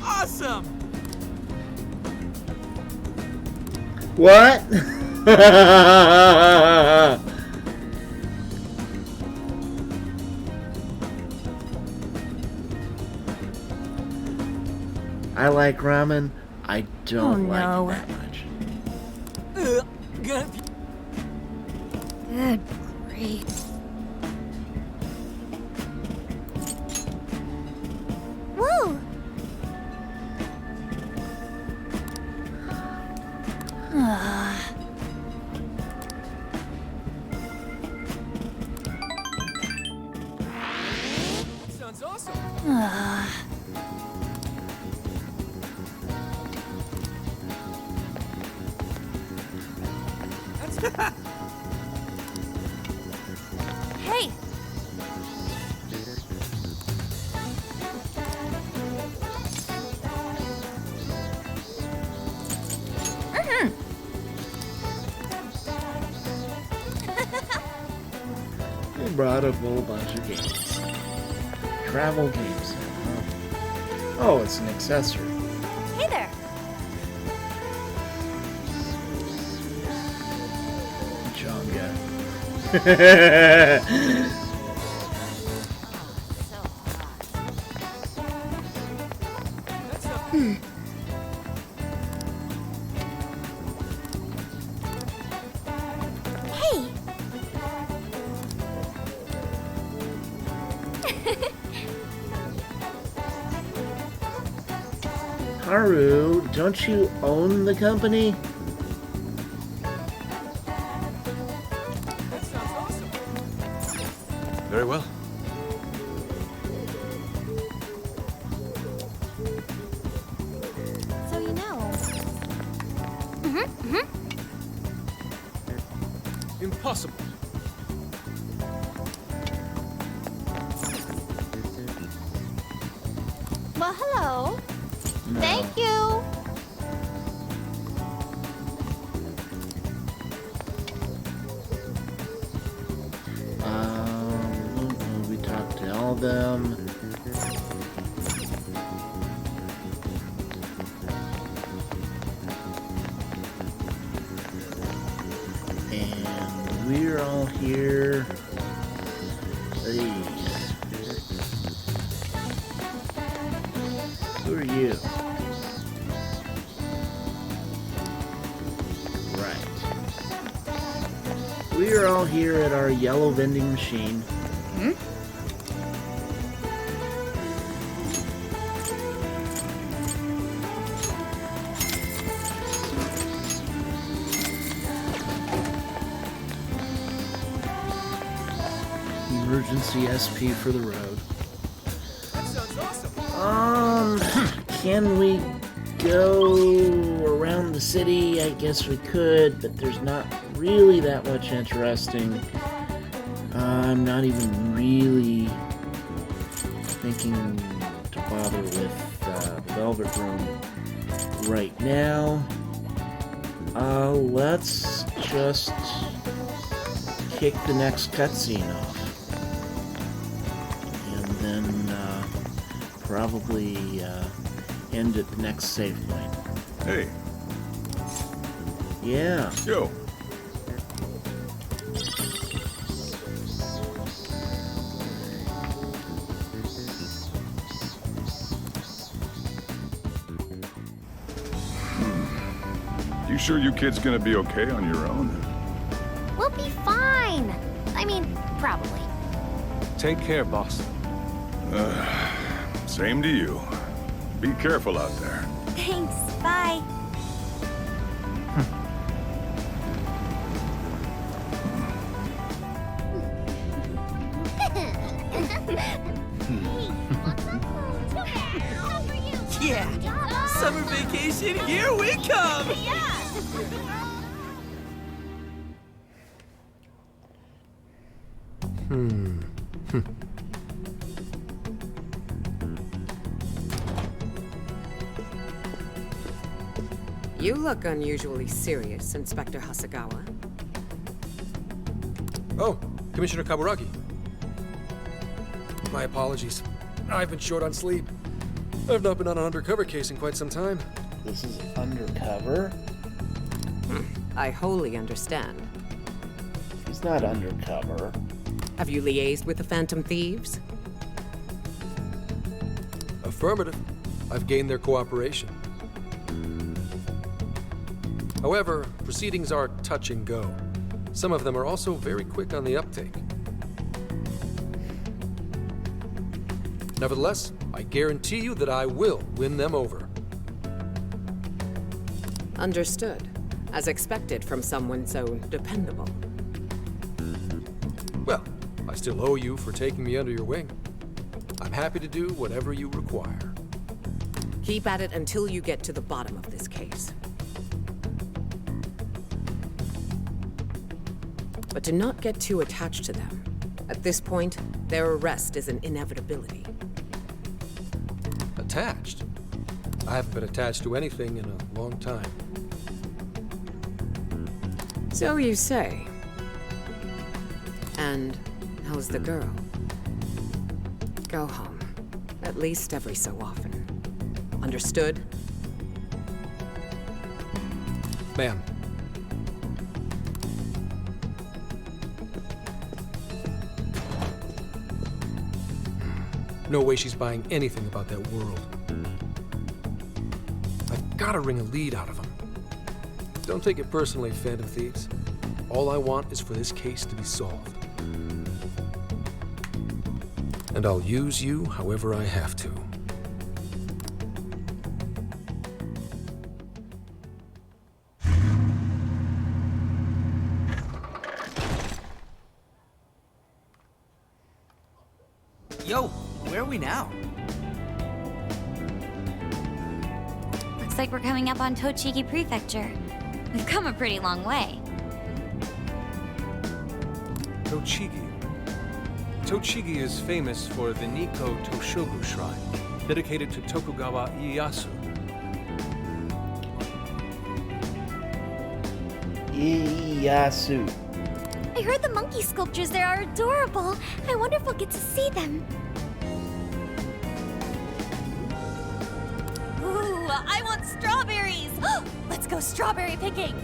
Awesome! What? I like ramen. I don't like no. it that much. Good grief. Sounds awesome. Hey! They brought a whole bunch of games. Travel games. Oh, it's an accessory. Hey there! Chonga. Hey! Haru, don't you own the company? Very well. So you know. Impossible. Well, hello. Thank you. We talked to all of them. And we're all here. Who are you? Right. We are all here at our yellow vending machine. Emergency SP for the road. That sounds awesome. Can we go around the city? I guess we could, but there's not really that much interesting. I'm not even really thinking to bother with the Velvet Room right now. Let's just kick the next cutscene off. And then probably end at the next save point. Hey, Yeah. yo. You sure you kids gonna be okay on your own? We'll be fine. I mean, probably. Take care, boss. Same to you. Be careful out there. Thanks. Bye. Yeah! Summer vacation, here we come! You look unusually serious, Inspector Hasagawa. Oh, Commissioner Kaburagi. My apologies. I've been short on sleep. I've not been on an undercover case in quite some time. This is undercover? I wholly understand. He's not undercover. Have you liaised with the Phantom Thieves? Affirmative. I've gained their cooperation. However, proceedings are touch and go. Some of them are also very quick on the uptake. Nevertheless, I guarantee you that I will win them over. Understood. as expected from someone so dependable. Well, I still owe you for taking me under your wing. I'm happy to do whatever you require. Keep at it until you get to the bottom of this case. But do not get too attached to them. At this point, their arrest is an inevitability. Attached? I haven't been attached to anything in a long time. So you say. And how's the girl? Go home. At least every so often. Understood? Ma'am. No way she's buying anything about that world. I've gotta wring a lead out of him. Don't take it personally, Phantom Thieves. All I want is for this case to be solved. And I'll use you however I have to. Yo, where are we now? Looks like we're coming up on Tochigi Prefecture. We've come a pretty long way. Tochigi. Tochigi is famous for the Nikko Toshogu Shrine, dedicated to Tokugawa Ieyasu. Ieyasu. I heard the monkey sculptures there are adorable. I wonder if we'll get to see them. Ooh, I want strawberries! Let's go strawberry picking!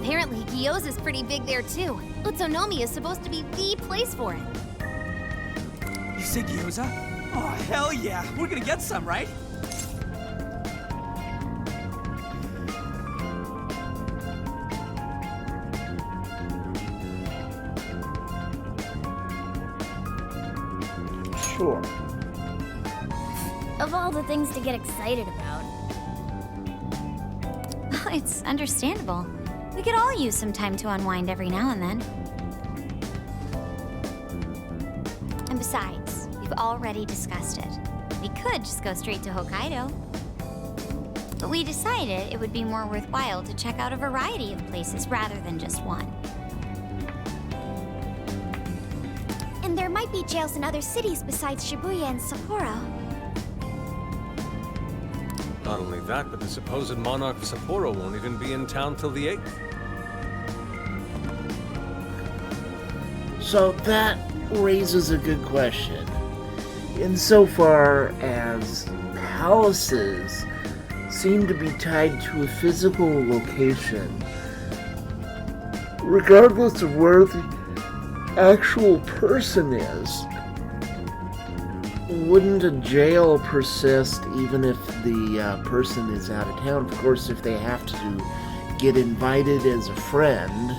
Apparently, Gyoza's pretty big there too. Utsunomiya is supposed to be the place for it. You say gyoza? Oh, hell yeah. We're gonna get some, right? Sure. Of all the things to get excited about. It's understandable. We could all use some time to unwind every now and then. And besides, we've already discussed it. We could just go straight to Hokkaido. But we decided it would be more worthwhile to check out a variety of places rather than just one. And there might be jails in other cities besides Shibuya and Sapporo. Not only that, but the supposed monarch of Sapporo won't even be in town till the 8th. So that raises a good question. Insofar as palaces seem to be tied to a physical location, regardless of where the actual person is, wouldn't a jail persist even if the person is out of town? Of course, if they have to get invited as a friend.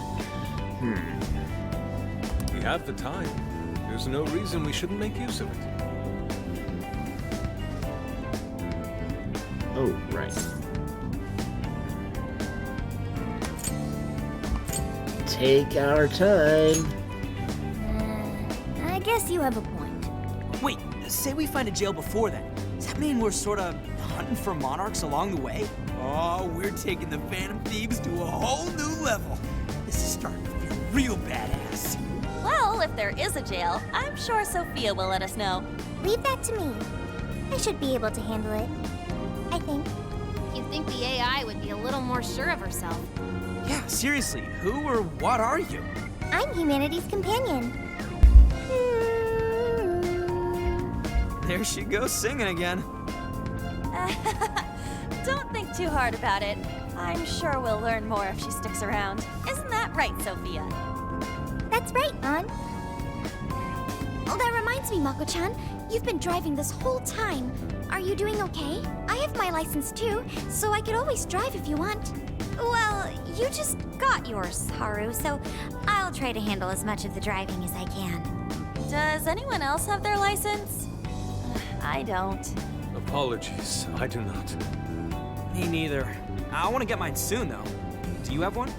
We have the time. There's no reason we shouldn't make use of it. Oh, right. Take our time. I guess you have a point. Wait, say we find a jail before that. Does that mean we're sorta hunting for monarchs along the way? Oh, we're taking the Phantom Thieves to a whole new level. This is starting to feel real badass. Well, if there is a jail, I'm sure Sophia will let us know. Leave that to me. I should be able to handle it. I think. You'd think the AI would be a little more sure of herself. Yeah, seriously, who or what are you? I'm humanity's companion. There she goes singing again. Don't think too hard about it. I'm sure we'll learn more if she sticks around. Isn't that right, Sophia? That's right, An. Oh, that reminds me, Mako-chan. You've been driving this whole time. Are you doing okay? I have my license too, so I could always drive if you want. Well, you just got yours, Haru, so I'll try to handle as much of the driving as I can. Does anyone else have their license? I don't. Apologies, I do not. Me neither. I want to get mine soon, though. Do you have one?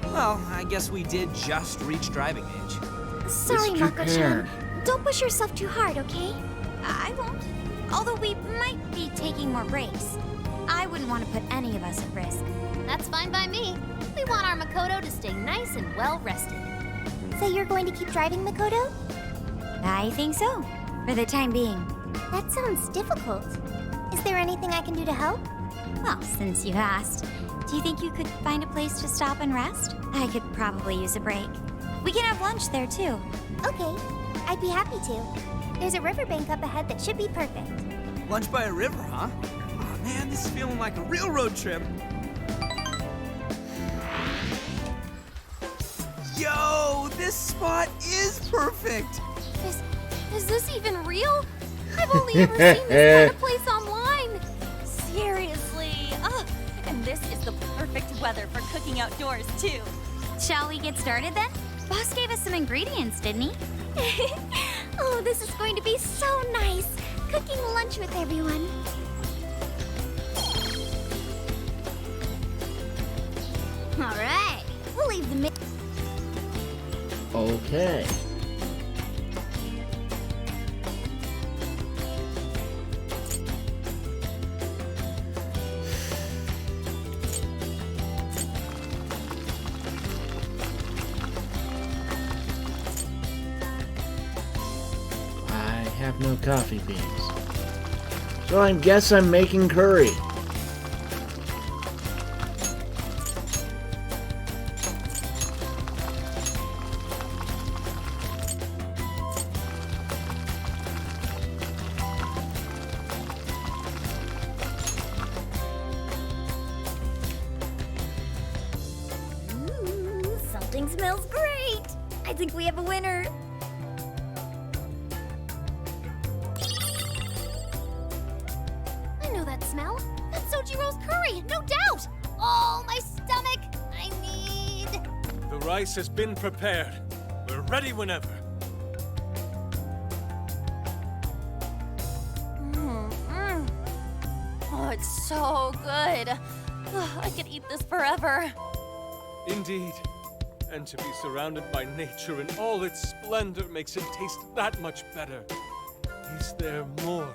Well, I guess we did just reach driving age. Sorry, Mr. Mako-chan. Don't push yourself too hard, okay? I won't. Although we might be taking more breaks. I wouldn't want to put any of us at risk. That's fine by me. We want our Makoto to stay nice and well rested. So you're going to keep driving, Makoto? I think so. For the time being. That sounds difficult. Is there anything I can do to help? Well, since you asked, do you think you could find a place to stop and rest? I could probably use a break. We can have lunch there, too. Okay, I'd be happy to. There's a riverbank up ahead that should be perfect. Lunch by a river, huh? Oh man, this is feeling like a real road trip. Yo, this spot is perfect. Is this even real? I've only ever seen this kind of place online. Seriously. Ugh. And this is the perfect weather for cooking outdoors, too. Shall we get started then? Boss gave us some ingredients, didn't he? Oh, this is going to be so nice. Cooking lunch with everyone. All right, we'll leave the Okay. I have no coffee beans. So I guess I'm making curry. Something smells great. I think we have a winner. I know that smell. That's Sojiro's curry, no doubt. Oh, my stomach. I need... The rice has been prepared. We're ready whenever. Oh, it's so good. Ugh, I could eat this forever. Indeed. And to be surrounded by nature in all its splendor makes it taste that much better. Is there more?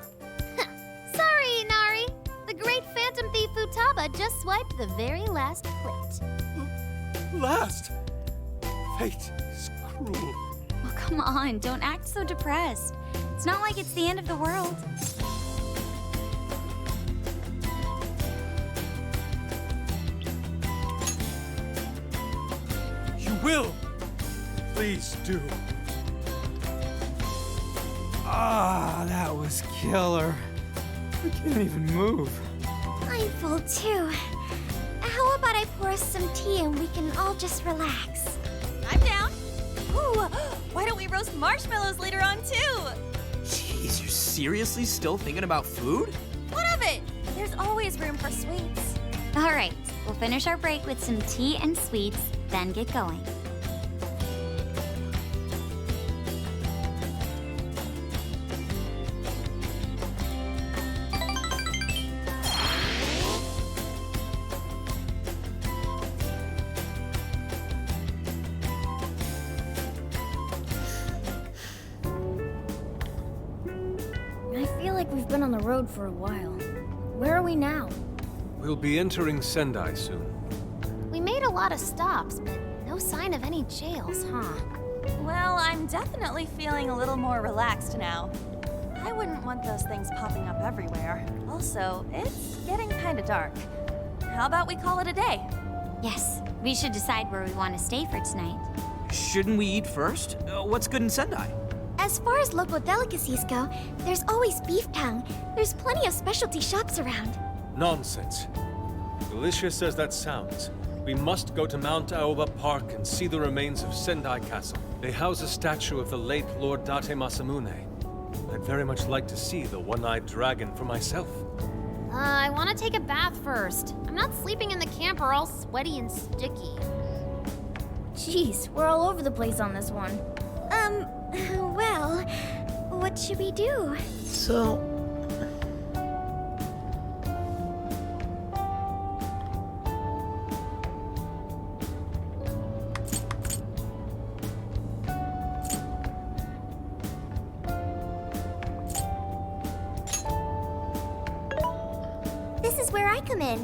Sorry, Inari. The great Phantom Thief Futaba just swiped the very last plate. Last! Fate is cruel. Oh, come on, don't act so depressed. It's not like it's the end of the world. You will! Please do. Ah, that was killer. I can't even move. I'm full too. How about I pour us some tea and we can all just relax? I'm down. Ooh, why don't we roast marshmallows later on, too? Jeez, you're seriously still thinking about food? What of it? There's always room for sweets. All right, we'll finish our break with some tea and sweets, then get going. I feel like we've been on the road for a while. Where are we now? We'll be entering Sendai soon. We made a lot of stops, but no sign of any jails, huh? Well, I'm definitely feeling a little more relaxed now. I wouldn't want those things popping up everywhere. Also, it's getting kind of dark. How about we call it a day? Yes, we should decide where we want to stay for tonight. Shouldn't we eat first? What's good in Sendai? As far as local delicacies go, there's always beef tongue. There's plenty of specialty shops around. Nonsense. Delicious as that sounds, we must go to Mount Aoba Park and see the remains of Sendai Castle. They house a statue of the late Lord Date Masamune. I'd very much like to see the one-eyed dragon for myself. I want to take a bath first. I'm not sleeping in the camper all sweaty and sticky. Jeez, we're all over the place on this one. Well, what should we do? So, This is where I come in.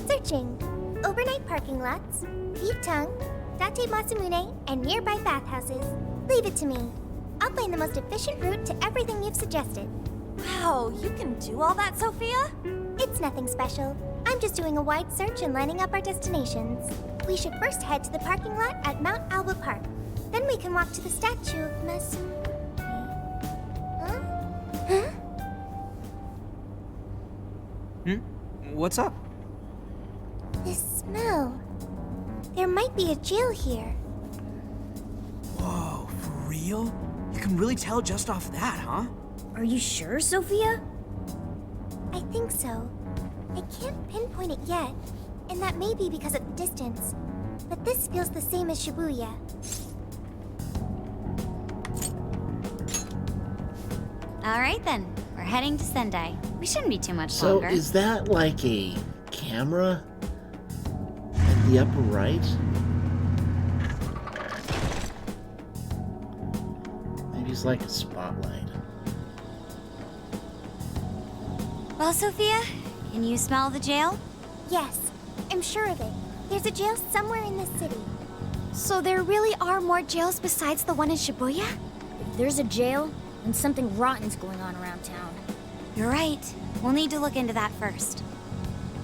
Searching. Overnight parking lots, Thief Tongue, Date Masamune, and nearby bathhouses. Leave it to me. I'll find the most efficient route to everything you've suggested. Wow, you can do all that, Sophia? It's nothing special. I'm just doing a wide search and lining up our destinations. We should first head to the parking lot at Mount Alba Park. Then we can walk to the statue of Masamune. Huh? What's up? This smell. There might be a jail here. Whoa, for real? You can really tell just off that, huh? Are you sure, Sophia? I think so. I can't pinpoint it yet, and that may be because of the distance. But this feels the same as Shibuya. All right then, we're heading to Sendai. We shouldn't be too much so longer. is that like a camera in the upper right? Maybe it's like a spotlight. Well, Sophia, can you smell the jail? Yes, I'm sure of it. There's a jail somewhere in this city. So there really are more jails besides the one in Shibuya? If there's a jail, then something rotten's going on around town. You're right. We'll need to look into that first.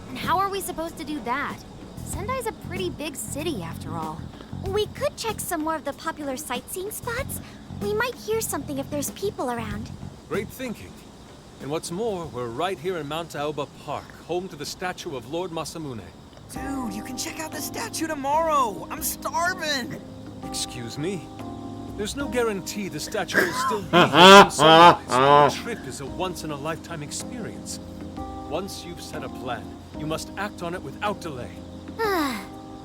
And how are we supposed to do that? Sendai's a pretty big city, after all. We could check some more of the popular sightseeing spots. We might hear something if there's people around. Great thinking. And what's more, we're right here in Mount Aoba Park, home to the statue of Lord Masamune. Dude, you can check out the statue tomorrow. I'm starving. Excuse me? There's no guarantee the statue will still be here when sunrise. The trip is a once-in-a-lifetime experience. Once you've set a plan, you must act on it without delay.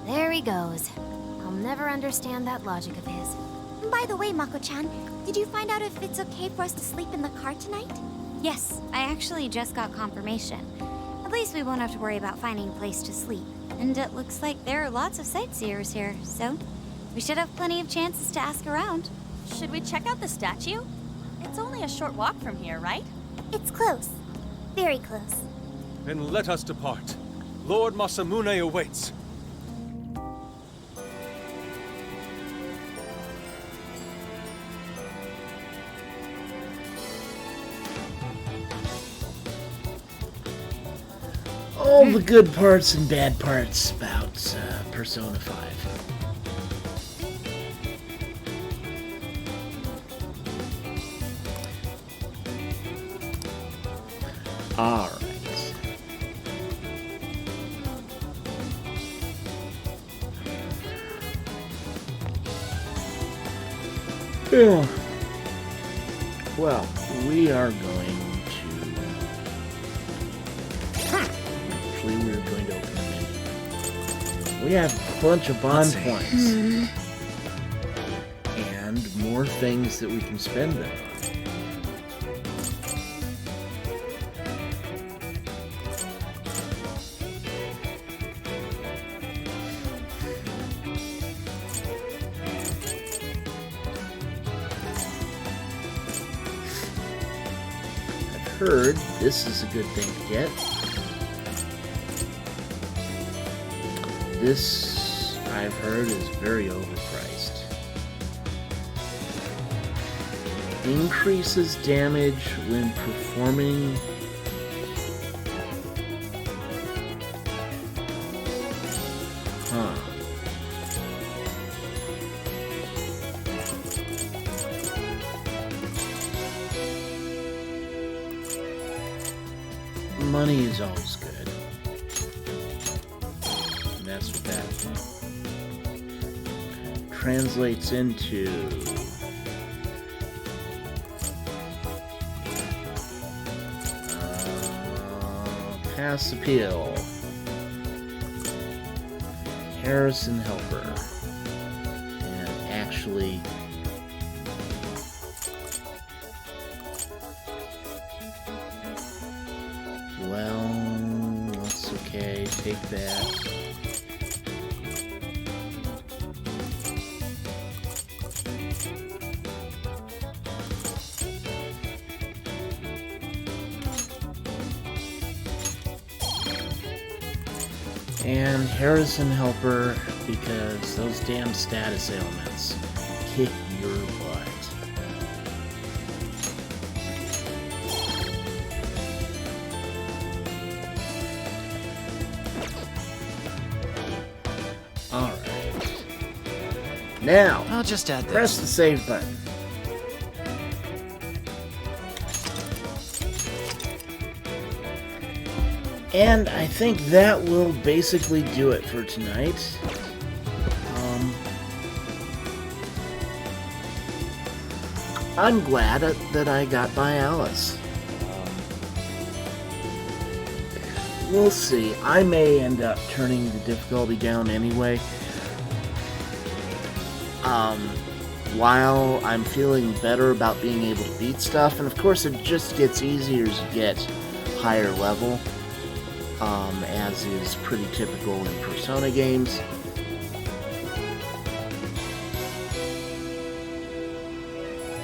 There he goes. I'll never understand that logic of his. By the way, Mako-chan, did you find out if it's okay for us to sleep in the car tonight? Yes, I actually just got confirmation. At least we won't have to worry about finding a place to sleep. And it looks like there are lots of sightseers here, so we should have plenty of chances to ask around. Should we check out the statue? It's only a short walk from here, right? It's close. Very close. Then let us depart. Lord Masamune awaits. All the good parts and bad parts about Persona 5. All right. Yeah. Well, we are going to... Actually, we're going to open a menu. We have a bunch of bond points. And more things that we can spend them on. Heard this is a good thing to get. This, I've heard, is very overpriced. Increases damage when performing. Huh. Money is always good. And that's what that translates into. Pass appeal. Harrison Helper. And actually take that. And Harrison Helper, because those damn status ailments kick your butt. Alright. Now, I'll just add this. press the save button. And I think that will basically do it for tonight. I'm glad that I got by Alice. We'll see. I may end up turning the difficulty down anyway. While I'm feeling better about being able to beat stuff, and of course it just gets easier as you get higher level. As is pretty typical in Persona games.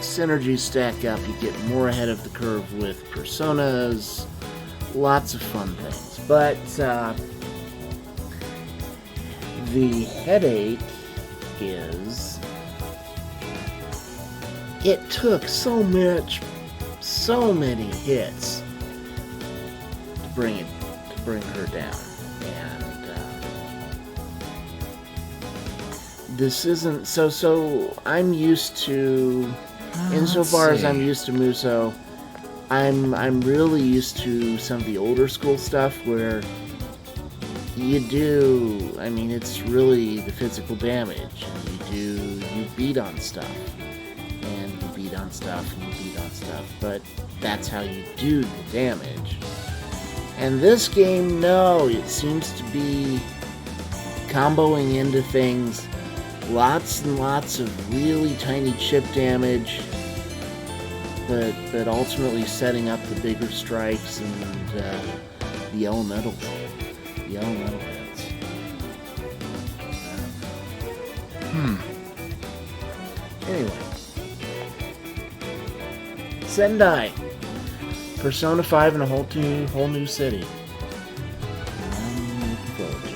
Synergies stack up, you get more ahead of the curve with Personas, lots of fun things. But the headache is it took so many hits to bring her down, and this isn't so I'm used to, insofar as I'm used to Musou, I'm really used to some of the older school stuff where it's really the physical damage, and you beat on stuff, and you beat on stuff, and you beat on stuff, but that's how you do the damage. And this game, no, it seems to be comboing into things, lots and lots of really tiny chip damage, but ultimately setting up the bigger strikes and the elemental hits. Anyway, Sendai. Persona 5 in a whole new city. I'm looking forward to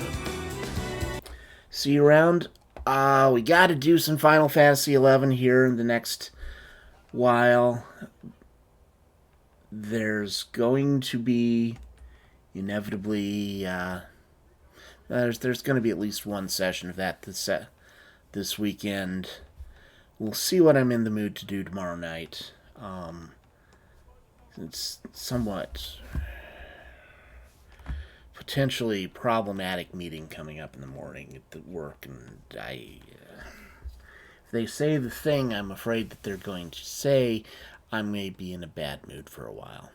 it. See you around. We gotta do some Final Fantasy XI here in the next while. There's going to be inevitably there's going to be at least one session of that this weekend. We'll see what I'm in the mood to do tomorrow night. It's somewhat potentially problematic meeting coming up in the morning at the work, and if they say the thing I'm afraid that they're going to say, I may be in a bad mood for a while.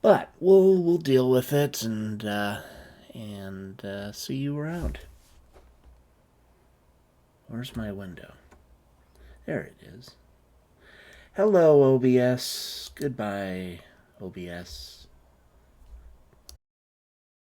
But we'll deal with it and see you around. Where's my window? There it is. Hello, OBS. Goodbye, OBS.